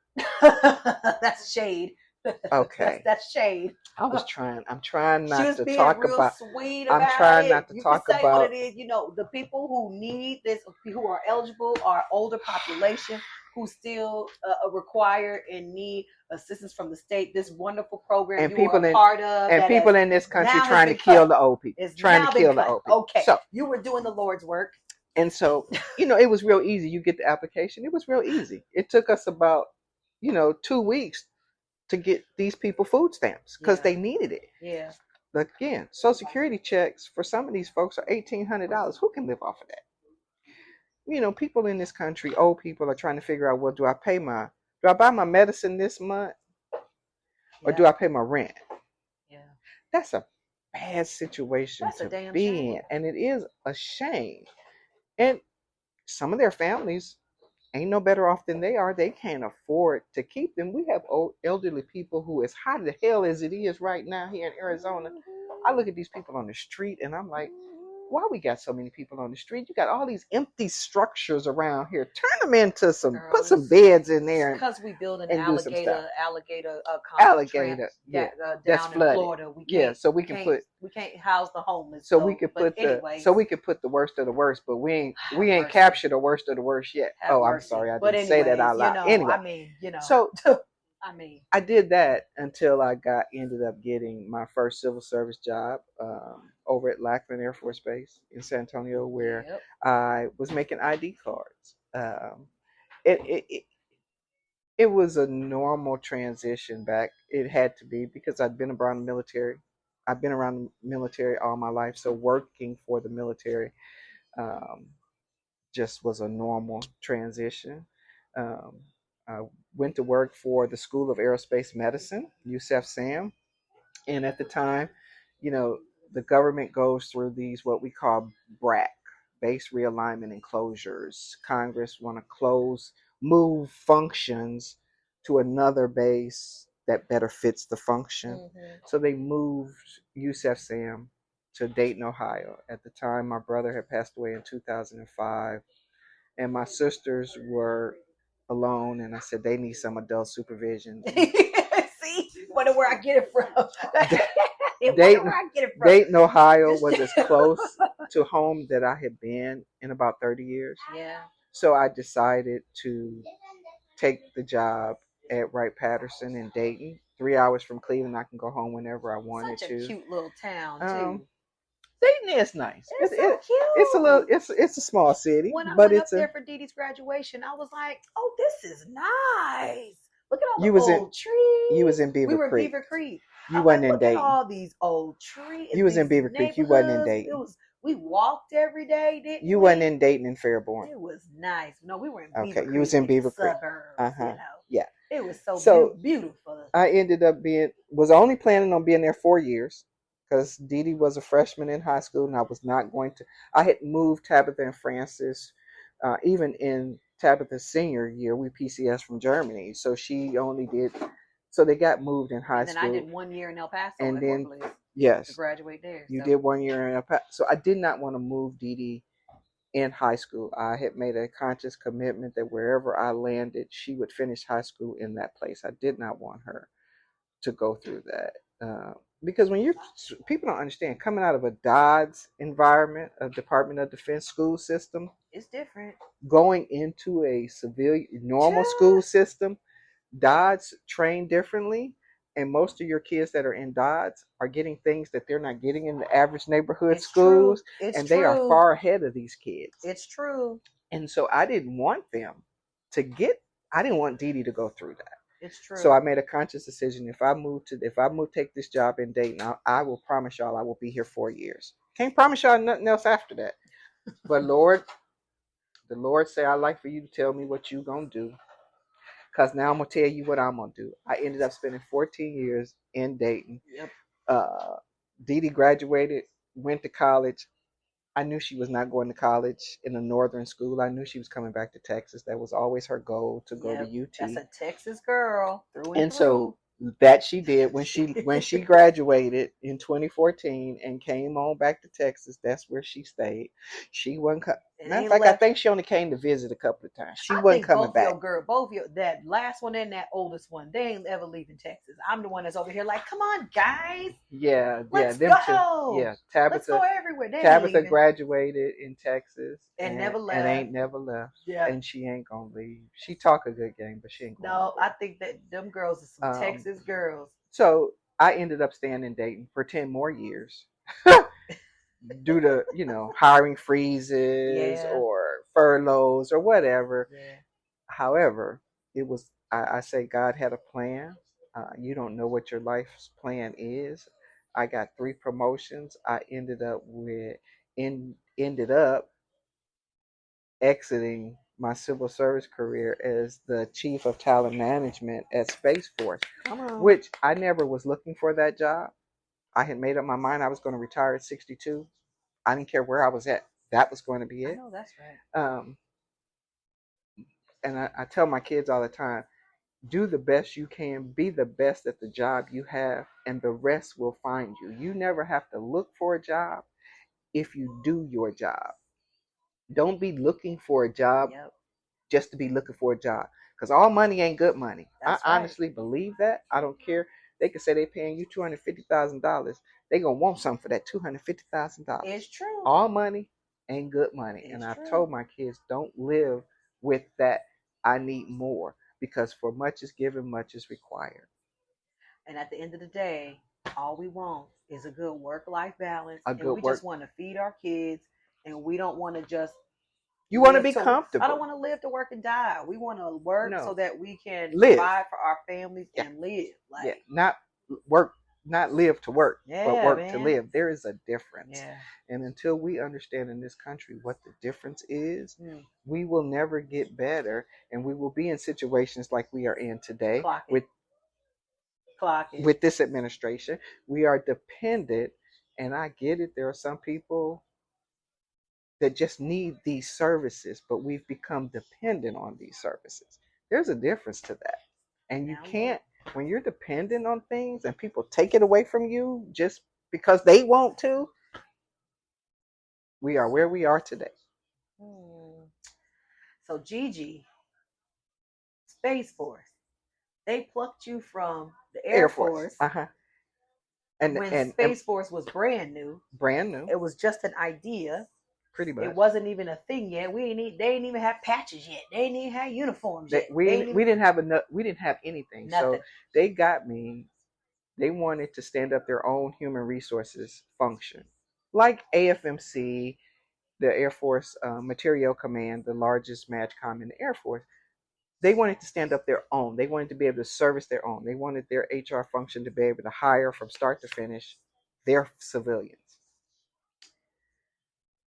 That's shade. Okay. That's shade. I'm trying not to talk about. Sweet I'm about trying it. not to you talk can say about what it is. The people who need this, who are eligible, are older population who still require and need assistance from the state. This wonderful program and people are part of, and people in this country trying to kill the old people. Trying to kill the old people. Okay, so you were doing the Lord's work. And so, it was real easy. You get the application. It was real easy. It took us about, 2 weeks to get these people food stamps because they needed it. Yeah. But again, Social Security checks for some of these folks are $1,800. Who can live off of that? People in this country, old people, are trying to figure out, well, do I buy my medicine this month or do I pay my rent? Yeah. That's a bad situation to be in. And it is a shame. And some of their families ain't no better off than they are. They can't afford to keep them. We have old elderly people who, as hot as hell as it is right now here in Arizona, I look at these people on the street and I'm like, why we got so many people on the street? You got all these empty structures around here. Turn them into put some beds in there. Because we build an alligator that's down flooded. In Florida. So we can't house the homeless. So we could put the worst of the worst, but we ain't captured the worst of the worst yet. I'm sorry, I didn't say that out loud. Anyway, so I did that until I ended up getting my first civil service job over at Lackland Air Force Base in San Antonio, where I was making ID cards. It was a normal transition back. It had to be because I'd been around the military. I've been around the military all my life, so working for the military just was a normal transition. I went to work for the School of Aerospace Medicine, USF-SAM. And at the time, the government goes through these, what we call BRAC, base realignment and closures. Congress want to move functions to another base that better fits the function. Mm-hmm. So they moved USF-SAM to Dayton, Ohio. At the time, my brother had passed away in 2005, and my sisters were alone, and I said they need some adult supervision. See, wonder where I get it from. Dayton, Ohio was as close to home that I had been in about 30 years. Yeah. So I decided to take the job at Wright-Patterson in Dayton. 3 hours from Cleveland. I can go home whenever I wanted to. Such a cute little town too. Dayton is nice. It's so cute. It's a small city. When I went up there for Dee Dee's graduation, I was like, "Oh, this is nice. Look at all the old trees." You was in Beaver Creek. We were in Beaver Creek. You wasn't in Dayton. Look at all these old trees. You was in Beaver Creek. You wasn't in Dayton. It was We walked every day, didn't You we? wasn't in Dayton and Fairborn. It was nice. No, we were in Beaver Okay, Creek. you was in Beaver Creek. Suburbs, you know. Yeah. It was so, So beautiful. I ended up was only planning on being there 4 years because Dee Dee was a freshman in high school and I was not going to. I had moved Tabitha and Francis, even in Tabitha's senior year, we PCS from Germany. So she only did, so they got moved in high And then school. I did 1 year in El Paso and at then, Fort Bliss yes, to graduate there. you did 1 year in El Paso. So I did not want to move Dee Dee in high school. I had made a conscious commitment that wherever I landed, she would finish high school in that place. I did not want her to go through that. Because when people don't understand, coming out of a DODS environment, a Department of Defense school system, it's different. Going into a civilian normal school system, DODS train differently, and most of your kids that are in DODS are getting things that they're not getting in the average neighborhood schools, and they are far ahead of these kids. It's true. And so I didn't want them to I didn't want Dee Dee to go through that. It's true. So I made a conscious decision. If I take this job in Dayton, I will promise y'all I will be here 4 years. Can't promise y'all nothing else after that. But the Lord say, I'd like for you to tell me what you gonna do. Because now I'm gonna tell you what I'm gonna do. I ended up spending 14 years in Dayton. Yep. Dee Dee graduated, went to college. I knew she was not going to college in a northern school. I knew she was coming back to Texas. That was always her goal, to go to UT. That's a Texas girl through and through. So that she did when she graduated in 2014 and came on back to Texas. That's where she stayed. She wasn't. Matter of fact, I think she only came to visit a couple of times. She wasn't coming back. Both your that last one and that oldest one, they ain't ever leaving Texas. I'm the one that's over here like, come on, guys. Yeah, let's them go. Two. Yeah, Tabitha. Let's go everywhere. Tabitha graduated in Texas and never left. And ain't never left. Yeah, and she ain't gonna leave. She talk a good game, but she ain't gonna leave. I think that them girls are some Texas girls. So I ended up staying in Dayton for 10 more years. Due to hiring freezes or furloughs or whatever. Yeah. However, it was I say God had a plan. You don't know what your life's plan is. I got 3 promotions. I ended up exiting my civil service career as the chief of talent management at Space Force, which I never was looking for that job. I had made up my mind I was going to retire at 62. I didn't care where I was at. That was going to be it. I know, that's right. And I tell my kids all the time, do the best you can, be the best at the job you have, and the rest will find you. You never have to look for a job if you do your job. Don't be looking for a job just to be looking for a job, because all money ain't good money. I honestly believe that. I don't care. They could say they're paying you $250,000. They're going to want something for that $250,000. It's true. All money ain't good money. And I've told my kids, don't live with that, I need more, because for much is given, much is required. And at the end of the day, all we want is a good work-life balance. Just want to feed our kids, and we don't want to just... You want to be comfortable. I don't want to live to work and die. We want to work so that we can provide for our families and live. Not live to work, but work to live. There is a difference. Yeah. And until we understand in this country what the difference is, we will never get better. And we will be in situations like we are in today with this administration. We are dependent, and I get it. There are some people that just need these services, but we've become dependent on these services. There's a difference to that. And you can't, when you're dependent on things and people take it away from you just because they want to, we are where we are today. So Gigi, Space Force, they plucked you from the Air Force. And when Space Force was brand new. It was just an idea. Pretty much. It wasn't even a thing yet. They didn't even have patches yet. They didn't even have uniforms yet. We didn't have enough. We didn't have anything. Nothing. So they got me. They wanted to stand up their own human resources function, like AFMC, the Air Force Materiel Command, the largest MAJCOM in the Air Force. They wanted to stand up their own. They wanted to be able to service their own. They wanted their HR function to be able to hire from start to finish their civilians.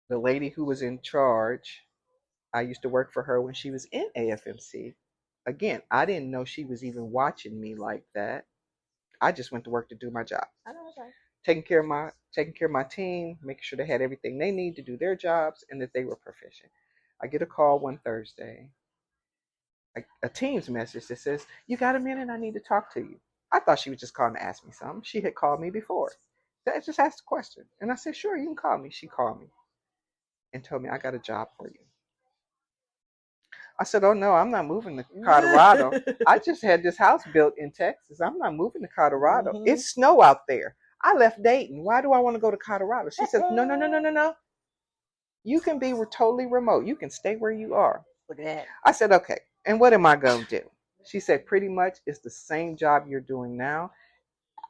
The lady who was in charge, I used to work for her when she was in AFMC. Again, I didn't know she was even watching me like that. I just went to work to do my job. I know that's right. Taking care of my team, making sure they had everything they need to do their jobs and that they were proficient. I get a call one Thursday, a Teams message that says, "You got a minute? I need to talk to you." I thought she was just calling to ask me something. She had called me before. I just asked a question. And I said, "Sure, you can call me." She called me and told me, "I got a job for you." I said, "Oh no, I'm not moving to Colorado. I just had this house built in Texas. I'm not moving to Colorado. Mhm. It's snow out there. I left Dayton. Why do I want to go to Colorado?" She said, "No, no, no, no, no, no. You can be totally remote. You can stay where you are." Look at that. I said, "Okay. And what am I going to do?" She said, "Pretty much it's the same job you're doing now.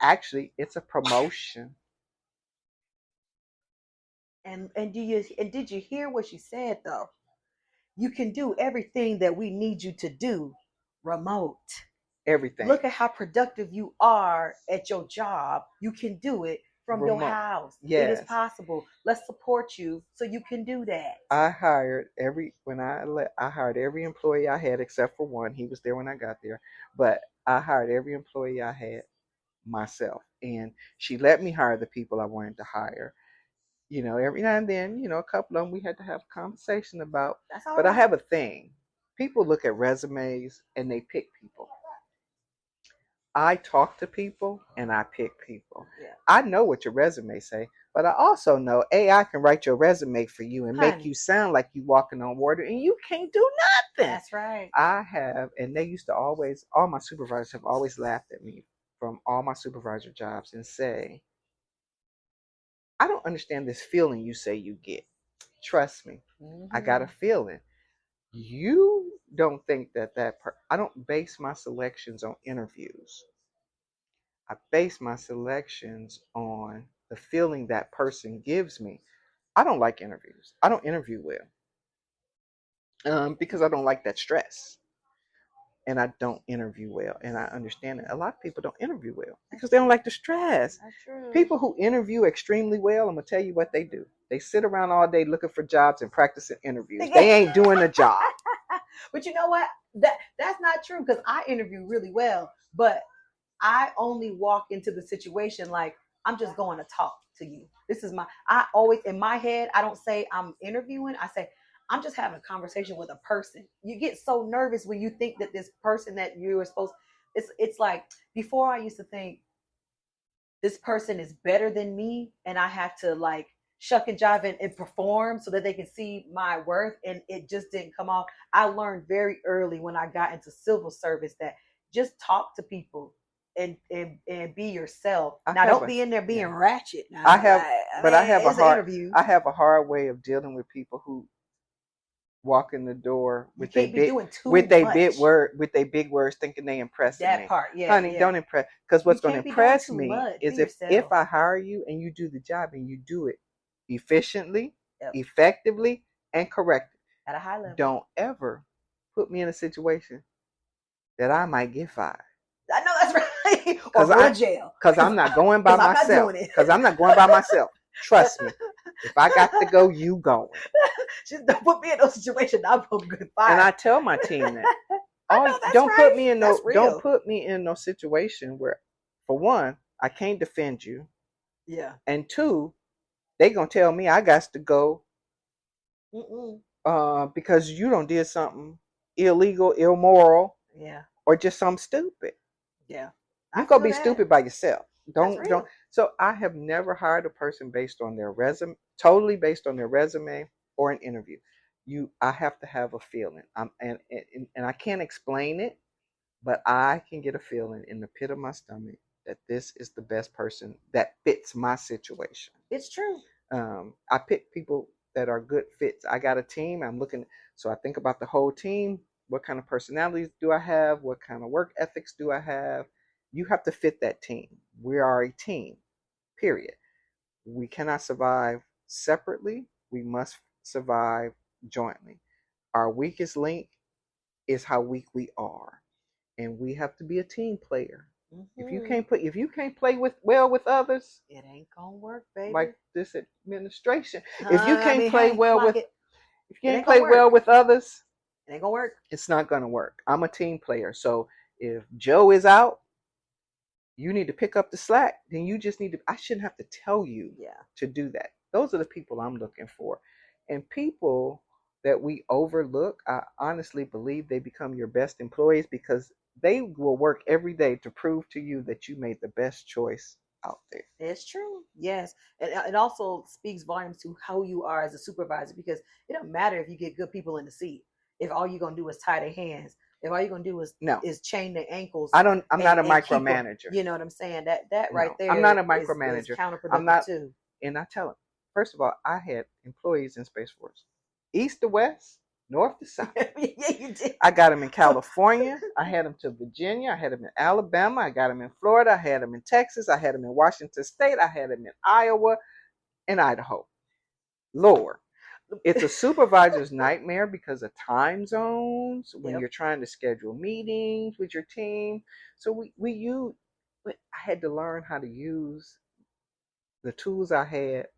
Actually, it's a promotion." And did you hear what she said though? You can do everything that we need you to do remote. Everything. Look at how productive you are at your job. You can do it from your Remote. house. Yes. It is possible. Let's support you so you can do that. I hired I hired every employee I had except for one. He was there when I got there, but I hired every employee I had myself, and she let me hire the people I wanted to hire. You know, every now and then, a couple of them we had to have a conversation about. That's all But I right. have a thing. People look at resumes and they pick people. I talk to people and I pick people. Yeah. I know what your resume say, but I also know AI can write your resume for you and make you sound like you walking on water and you can't do nothing. That's right. I have, and they used to always, all my supervisors have always laughed at me from all my supervisor jobs and say, "I don't understand this feeling you say you get. Trust me, I got a feeling. You don't think I don't base my selections on interviews. I base my selections on the feeling that person gives me." I don't like interviews. I don't interview well because I don't like that stress. And I don't interview well. And I understand that a lot of people don't interview well because they don't like the stress. That's true. People who interview extremely well, I'm going to tell you what they do. They sit around all day looking for jobs and practicing interviews. They ain't doing a job. But you know what? That's not true because I interview really well, but I only walk into the situation like I'm just going to talk to you. I always, in my head, I don't say I'm interviewing. I say, I'm just having a conversation with a person. You get so nervous when you think that this person that you were supposed, it's like before I used to think this person is better than me and I have to like shuck and jive and perform so that they can see my worth, and it just didn't come off. I learned very early when I got into civil service that just talk to people and be yourself. Now don't be in there being ratchet. Now, I have a hard way of dealing with people who walk in the door with they big words thinking they impressing me. That part, yeah. Honey, don't impress, because what's going to impress me is if I hire you and you do the job and you do it efficiently, effectively, and correctly at a high level. Don't ever put me in a situation that I might get fired. I know that's right. Or go to jail. Because I'm not going by myself. Because I'm not going by myself. Trust me. If I got to go, you going. Just don't put me in no situation I'm gonna get fired. And I tell my team that. Don't put me in no situation where, for one, I can't defend you. Yeah. And two, they gonna tell me I got to go. Because you don't did something illegal, immoral. Yeah. Or just something stupid. Yeah. You gonna be stupid by yourself. Don't. So I have never hired a person based on their resume, totally based on their resume or an interview. I have to have a feeling. And I can't explain it, but I can get a feeling in the pit of my stomach that this is the best person that fits my situation. It's true. I pick people that are good fits. I got a team. I'm looking, so I think about the whole team. What kind of personalities do I have? What kind of work ethics do I have? You have to fit that team. We are a team, period. We cannot survive separately. We must survive jointly. Our weakest link is how weak we are. And we have to be a team player. Mhm. If you can't play well with others, It ain't gonna work, baby. like this administration, if you I can't mean, play hey, well clock with it. if you It ain't ain't gonna play well work. with others, It ain't gonna work. it's not going to work. I'm a team player, so if Joe is out, you need to pick up the slack. Then you just need to. I shouldn't have to tell you Yeah. to do that. Those are the people I'm looking for, and people that we overlook. I honestly believe they become your best employees because they will work every day to prove to you that you made the best choice out there. It's true. Yes. And it also speaks volumes to how you are as a supervisor because it don't matter if you get good people in the seat. If all you're gonna do is tie their hands, if all you're gonna do No, is chain their ankles I don't. I'm not a and keep them, micromanager. you know what I'm saying? That right No, I'm not there a is micromanager. I'm counterproductive not. too. And I tell them, first of all, I had employees in Space Force, east to west, north to south. Yeah, you did. I got them in California. I had them to Virginia. I had them in Alabama. I got them in Florida. I had them in Texas. I had them in Washington State. I had them in Iowa and Idaho. Lord, it's a supervisor's nightmare because of time zones when Yep. you're trying to schedule meetings with your team. So I had to learn how to use the tools I had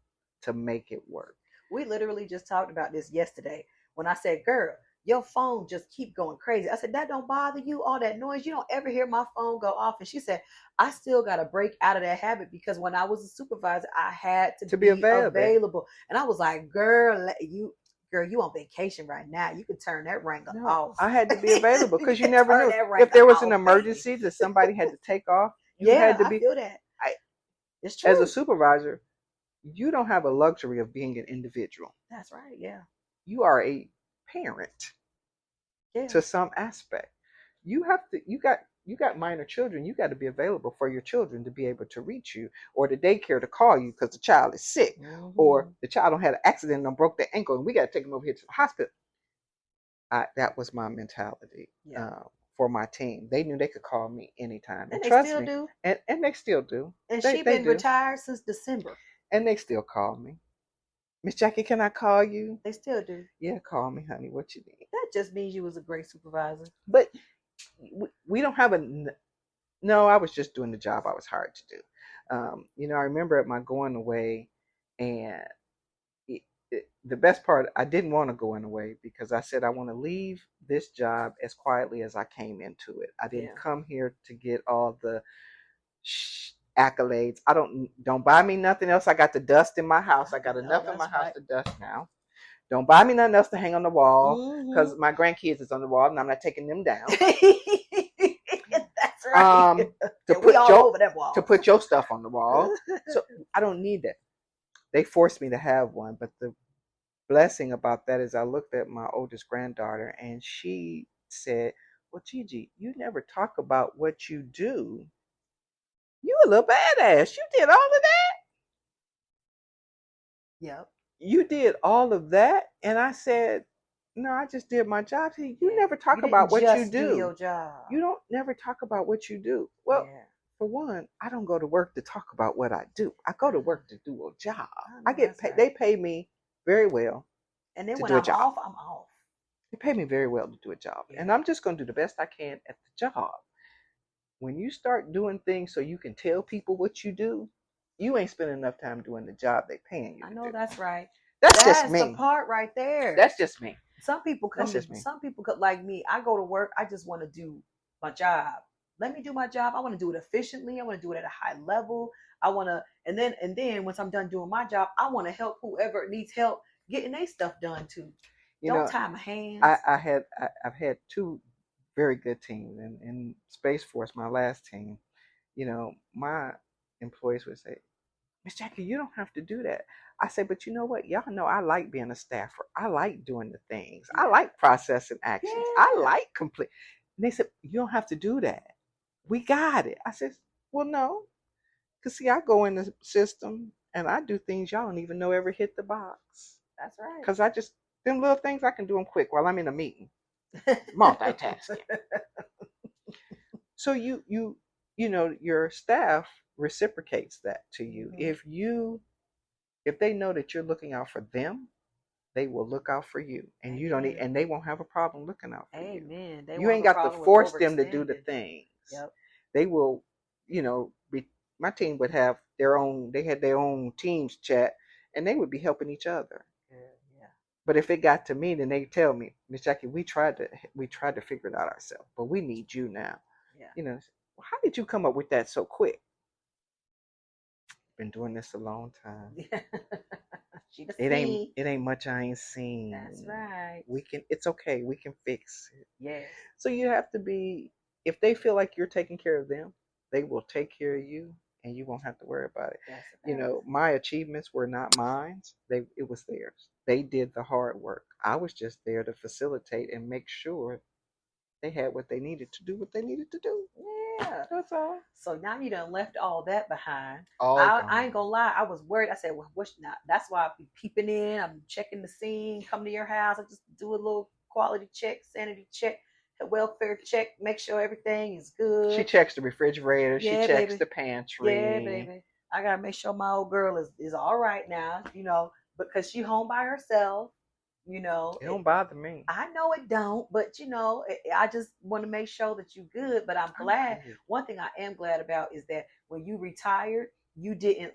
to make it work. We literally just talked about this yesterday when I said, "Girl, your phone just keep going crazy." I said, "That don't bother you? All that noise? You don't ever hear my phone go off?" And she said, "I still got to break out of that habit because when I was a supervisor, I had to Be be available. available." And I was like, "Girl, you on vacation right now. You can turn that ringer off." I had to be available because you can never turn knew that if ringer there was an off, baby. emergency that somebody had to take off. You Yeah, had to I be. feel that. I, It's as a true. supervisor, you don't have a luxury of being an individual. That's right. Yeah. You are a parent Yeah. to some aspect. You have to. You got minor children. You got to be available for your children to be able to reach you, or the daycare to call you because the child is sick, or Mhm. the child don't had an accident and broke their ankle, and we got to take them over here to the hospital. That was my mentality Yeah. for my team. They knew they could call me anytime, And and they trust still me, do. and they still do. And They she they been do, retired since December. and they still call me. Miss Jackie, can I call you? They still do. Yeah, call me, honey. What you need? That just means you was a great supervisor. But we don't have a. No, I was just doing the job I was hired to do. I remember at my going away, and the best part, I didn't want to go in away because I said I want to leave this job as quietly as I came into it. I didn't Yeah. come here to get all the accolades. I don't buy me nothing else. I got the dust in my house. I got enough in my house to dust now. Don't buy me nothing else to hang on the wall because my grandkids is on the wall and I'm not taking them down. That's right. To put your stuff on the wall. So I don't need that. They forced me to have one, but the blessing about that is I looked at my oldest granddaughter and she said, "Well, Gigi, you never talk about what you do. You a little badass. You did all of that." Yep. You did all of that? And I said, "No, I just did my job." He, you never talk about what you do. Your job. You don't never talk about what you do. Well, for one, I don't go to work to talk about what I do. I go to work to do a job. I get paid. Right. They pay me very well. And then when I'm off, I'm off. They pay me very well to do a job. Yeah. And I'm just going to do the best I can at the job. When you start doing things so you can tell people what you do, you ain't spending enough time doing the job they paying you. I know that's right. That's just me. That's the part right there. That's just me. Some people like me. I go to work. I just want to do my job. Let me do my job. I want to do it efficiently. I want to do it at a high level. I want to, and then once I'm done doing my job, I want to help whoever needs help getting their stuff done too. Don't tie my hands. I've had two very good teams in Space Force. My last team, my employees would say, "Miss Jackie, you don't have to do that." I say, "But you know what? Y'all know I like being a staffer. I like doing the things. Yeah. I like processing actions. Yeah. I like complete." And they said, "You don't have to do that. We got it." I said, "Well, no. Because see, I go in the system and I do things y'all don't even know ever hit the box." That's right. Because them little things, I can do them quick while I'm in a meeting. Multitasking. So your staff reciprocates that to you. Mm-hmm. If they know that you're looking out for them, they will look out for you, and you don't. And they won't have a problem looking out for you. Amen. You ain't got to force them to do the things. Yep. They will my team would have their own. They had their own teams chat, and they would be helping each other. Yeah. But if it got to me, then they tell me, Miss Jackie, we tried to figure it out ourselves, but we need you now. Yeah. How did you come up with that so quick? Been doing this a long time. She the It ain't much I ain't seen. That's right. It's okay. We can fix it. Yes. So you have to be, if they feel like you're taking care of them, they will take care of you and you won't have to worry about it. That's My achievements were not mine. It was theirs. They did the hard work. I was just there to facilitate and make sure they had what they needed to do what they needed to do. Yeah. That's all. So now you done left all that behind. All I ain't gonna lie, I was worried. I said, well, what's not? That's why I be peeping in. I'm checking the scene, come to your house. I just do a little quality check, sanity check, a welfare check, make sure everything is good. She checks the refrigerator. Yeah, she checks baby. the pantry. Yeah, baby. I gotta make sure my old girl is all right now, because she home by herself. It don't bother me. I know it don't, but I just want to make sure that you're good. But I'm glad. Okay. One thing I am glad about is that when you retired, you didn't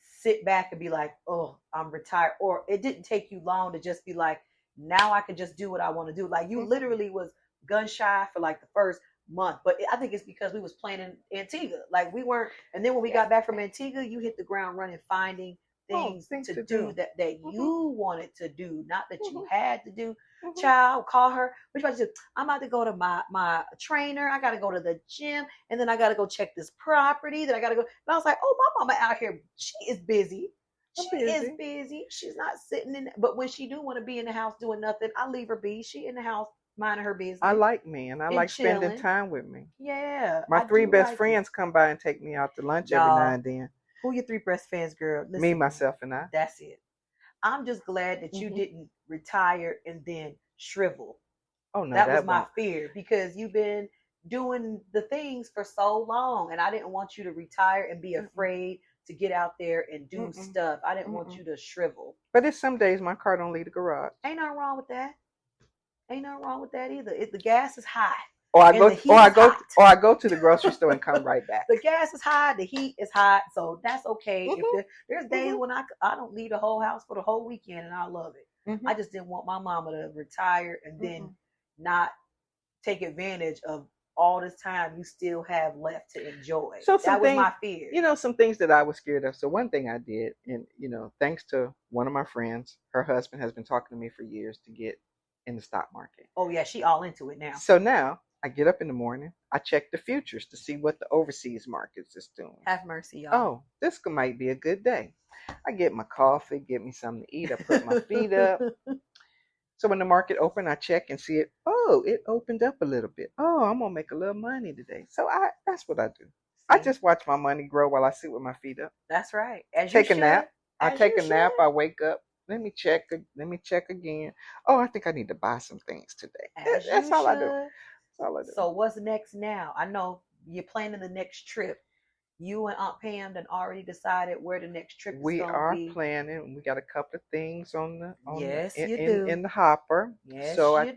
sit back and be like, oh, I'm retired, or it didn't take you long to just be like, now I can just do what I want to do. Like you literally was gun shy for like the first month, but I think it's because we was playing in Antigua, like we weren't. And then when we got back from Antigua, you hit the ground running, finding things to do that you wanted to do, not that you had to do. Child, call her. Which I said, I'm about to go to my trainer. I got to go to the gym, and then I got to go check this property. Then I got to go. And I was like, oh, my mama out here, she is busy. She is busy. She's not sitting in. But when she do want to be in the house doing nothing, I leave her be. She in the house minding her business. I like me, and I like spending chilling. time with me. Yeah. My three best friends come by and take me out to lunch every now and then. Who your three best friends, girl? Listen, me, myself, and I. That's it. I'm just glad that you didn't retire and then shrivel. Oh no, that was my fear, because you've been doing the things for so long, and I didn't want you to retire and be afraid to get out there and do stuff. I didn't want you to shrivel. But it's some days my car don't leave the garage. Ain't nothing wrong with that. Ain't nothing wrong with that either. If the gas is high. Or I go to the grocery store and come right back. The gas is high, the heat is hot, so that's okay. If there's days when I don't leave the whole house for the whole weekend, and I love it. I just didn't want my mama to retire and then not take advantage of all this time you still have left to enjoy. So that was my fear. Some things that I was scared of. So one thing I did, and thanks to one of my friends, her husband has been talking to me for years to get in the stock market. Oh yeah, she all into it now. So now I get up in the morning, I check the futures to see what the overseas markets is doing. Have mercy, y'all. Oh, this might be a good day. I get my coffee, get me something to eat. I put my feet up. So when the market opened, I check and see it. Oh, it opened up a little bit. Oh, I'm gonna make a little money today. So that's what I do. I just watch my money grow while I sit with my feet up. That's right. Take a nap. I take a nap. I wake up. Let me check again. Oh, I think I need to buy some things today. That's all I do. So what's next now? I know you're planning the next trip. You and Aunt Pam done already decided where the next trip is going to be. We are planning. We got a couple of things in the hopper. Yes, so I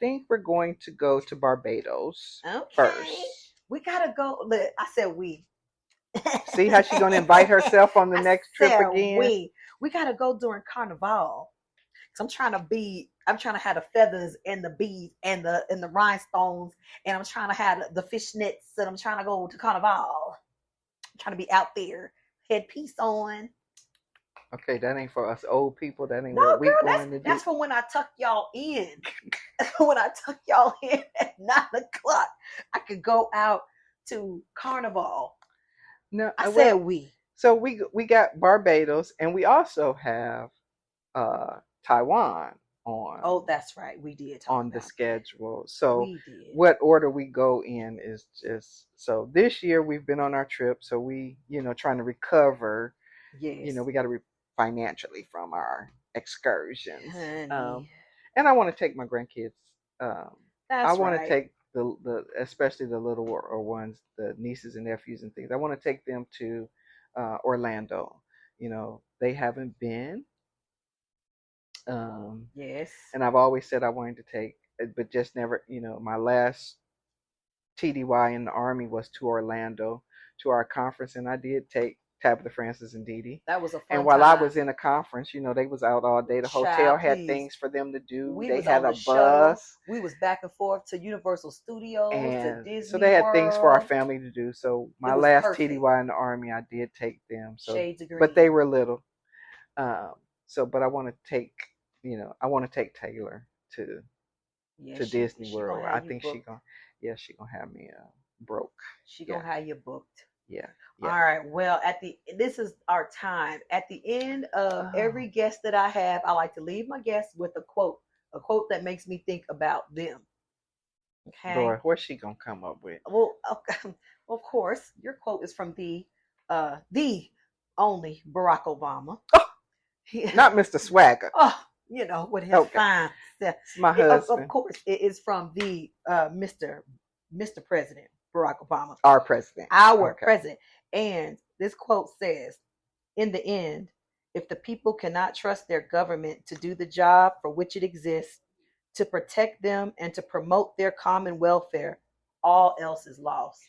think we're going to go to Barbados first. We gotta go. Look, I said we. See how she's gonna invite herself on the next trip again? We gotta go during Carnival. I'm trying to have the feathers and the beads and the rhinestones, and I'm trying to have the fishnets, and I'm trying to go to Carnival. I'm trying to be out there, headpiece on. Okay, that ain't for us old people. That ain't what we're going to do. That's for when I tuck y'all in. When I tuck y'all in at 9:00, I could go out to Carnival. No, I said we. So we got Barbados, and we also have Taiwan on. Oh, that's right. We did on the schedule. So what order we go in is just so this year we've been on our trip, so we trying to recover. Yes. We got to financially from our excursions. And I want to take my grandkids. I want to take the especially the little ones, the nieces and nephews and things. I want to take them to Orlando. They haven't been. Yes. And I've always said I wanted to take, but just never. My last TDY in the Army was to Orlando to our conference, and I did take Tabitha Francis and Dee Dee. That was a fun And while time. I was in a conference, they was out all day. The hotel Child, had please. things for them to do. We They was had on a the shuttle. bus. We was back and forth to Universal Studios, to And Disney so they had World. things for our family to do. So my It was last perfect. TDY in the Army, I did take them. So, Shades of green. but they were little. But I want to take, I want to take Taylor to Disney World. I think she gonna have me broke. She gonna have you booked. Yeah. All right. Well, this is our time. At the end of every guest that I have, I like to leave my guests with a quote that makes me think about them. Okay. Lord, what's she gonna come up with? Well, okay. Of course, your quote is from the only Barack Obama. Not Mr. Swagger. With his fine. It's my husband. Of course, it is from the Mr. President Barack Obama. Our president. Our president. And this quote says, in the end, if the people cannot trust their government to do the job for which it exists, to protect them and to promote their common welfare, all else is lost.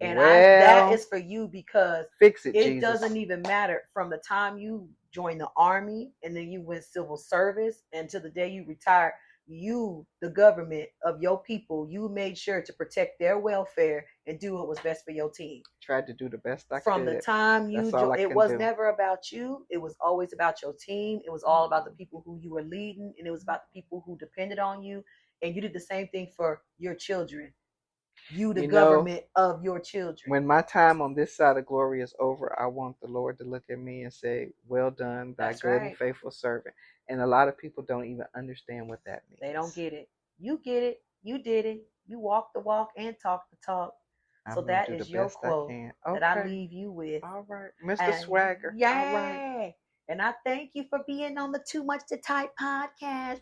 And that is for you, because fix it, it Jesus. doesn't even matter from the time you joined the Army and then you went civil service until the day you retire. You, the government of your people, you made sure to protect their welfare and do what was best for your team. Tried to do the best I could. From the time you joined, it was never about you. It was always about your team. It was all about the people who you were leading, and it was about the people who depended on you. And you did the same thing for your children. You, the government of your children. When my time on this side of glory is over, I want the Lord to look at me and say, well done, thy good and faithful servant. And a lot of people don't even understand what that means. They don't get it. You get it. You did it. You walk the walk and talk the talk. So that is your quote that I leave you with. All right. Mr. Swagger. Yeah. All right. And I thank you for being on the Too Much to Type podcast.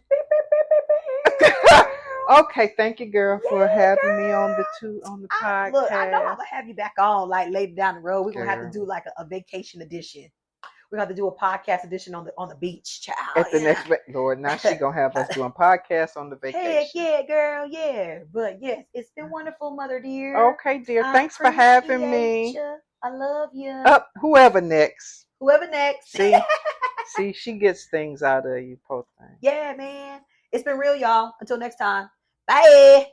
Okay, thank you, girl, for having me on the podcast. Look, I know I'm gonna have you back on like later down the road. We're gonna have to do like a vacation edition. We're gonna have to do a podcast edition on the beach, child. At the next Lord, now she gonna have us doing podcasts on the vacation. Heck yeah, girl, yeah. But yes, it's been wonderful, mother dear. Okay, dear. Thanks for having me. I love you. Whoever next. See, she gets things out of you, poor thing. Yeah, man. It's been real, y'all. Until next time. Bye.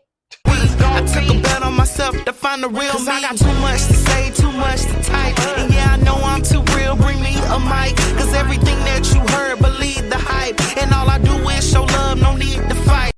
I took a bet on myself to find the real me. I got too much to say, too much to type. And yeah, I know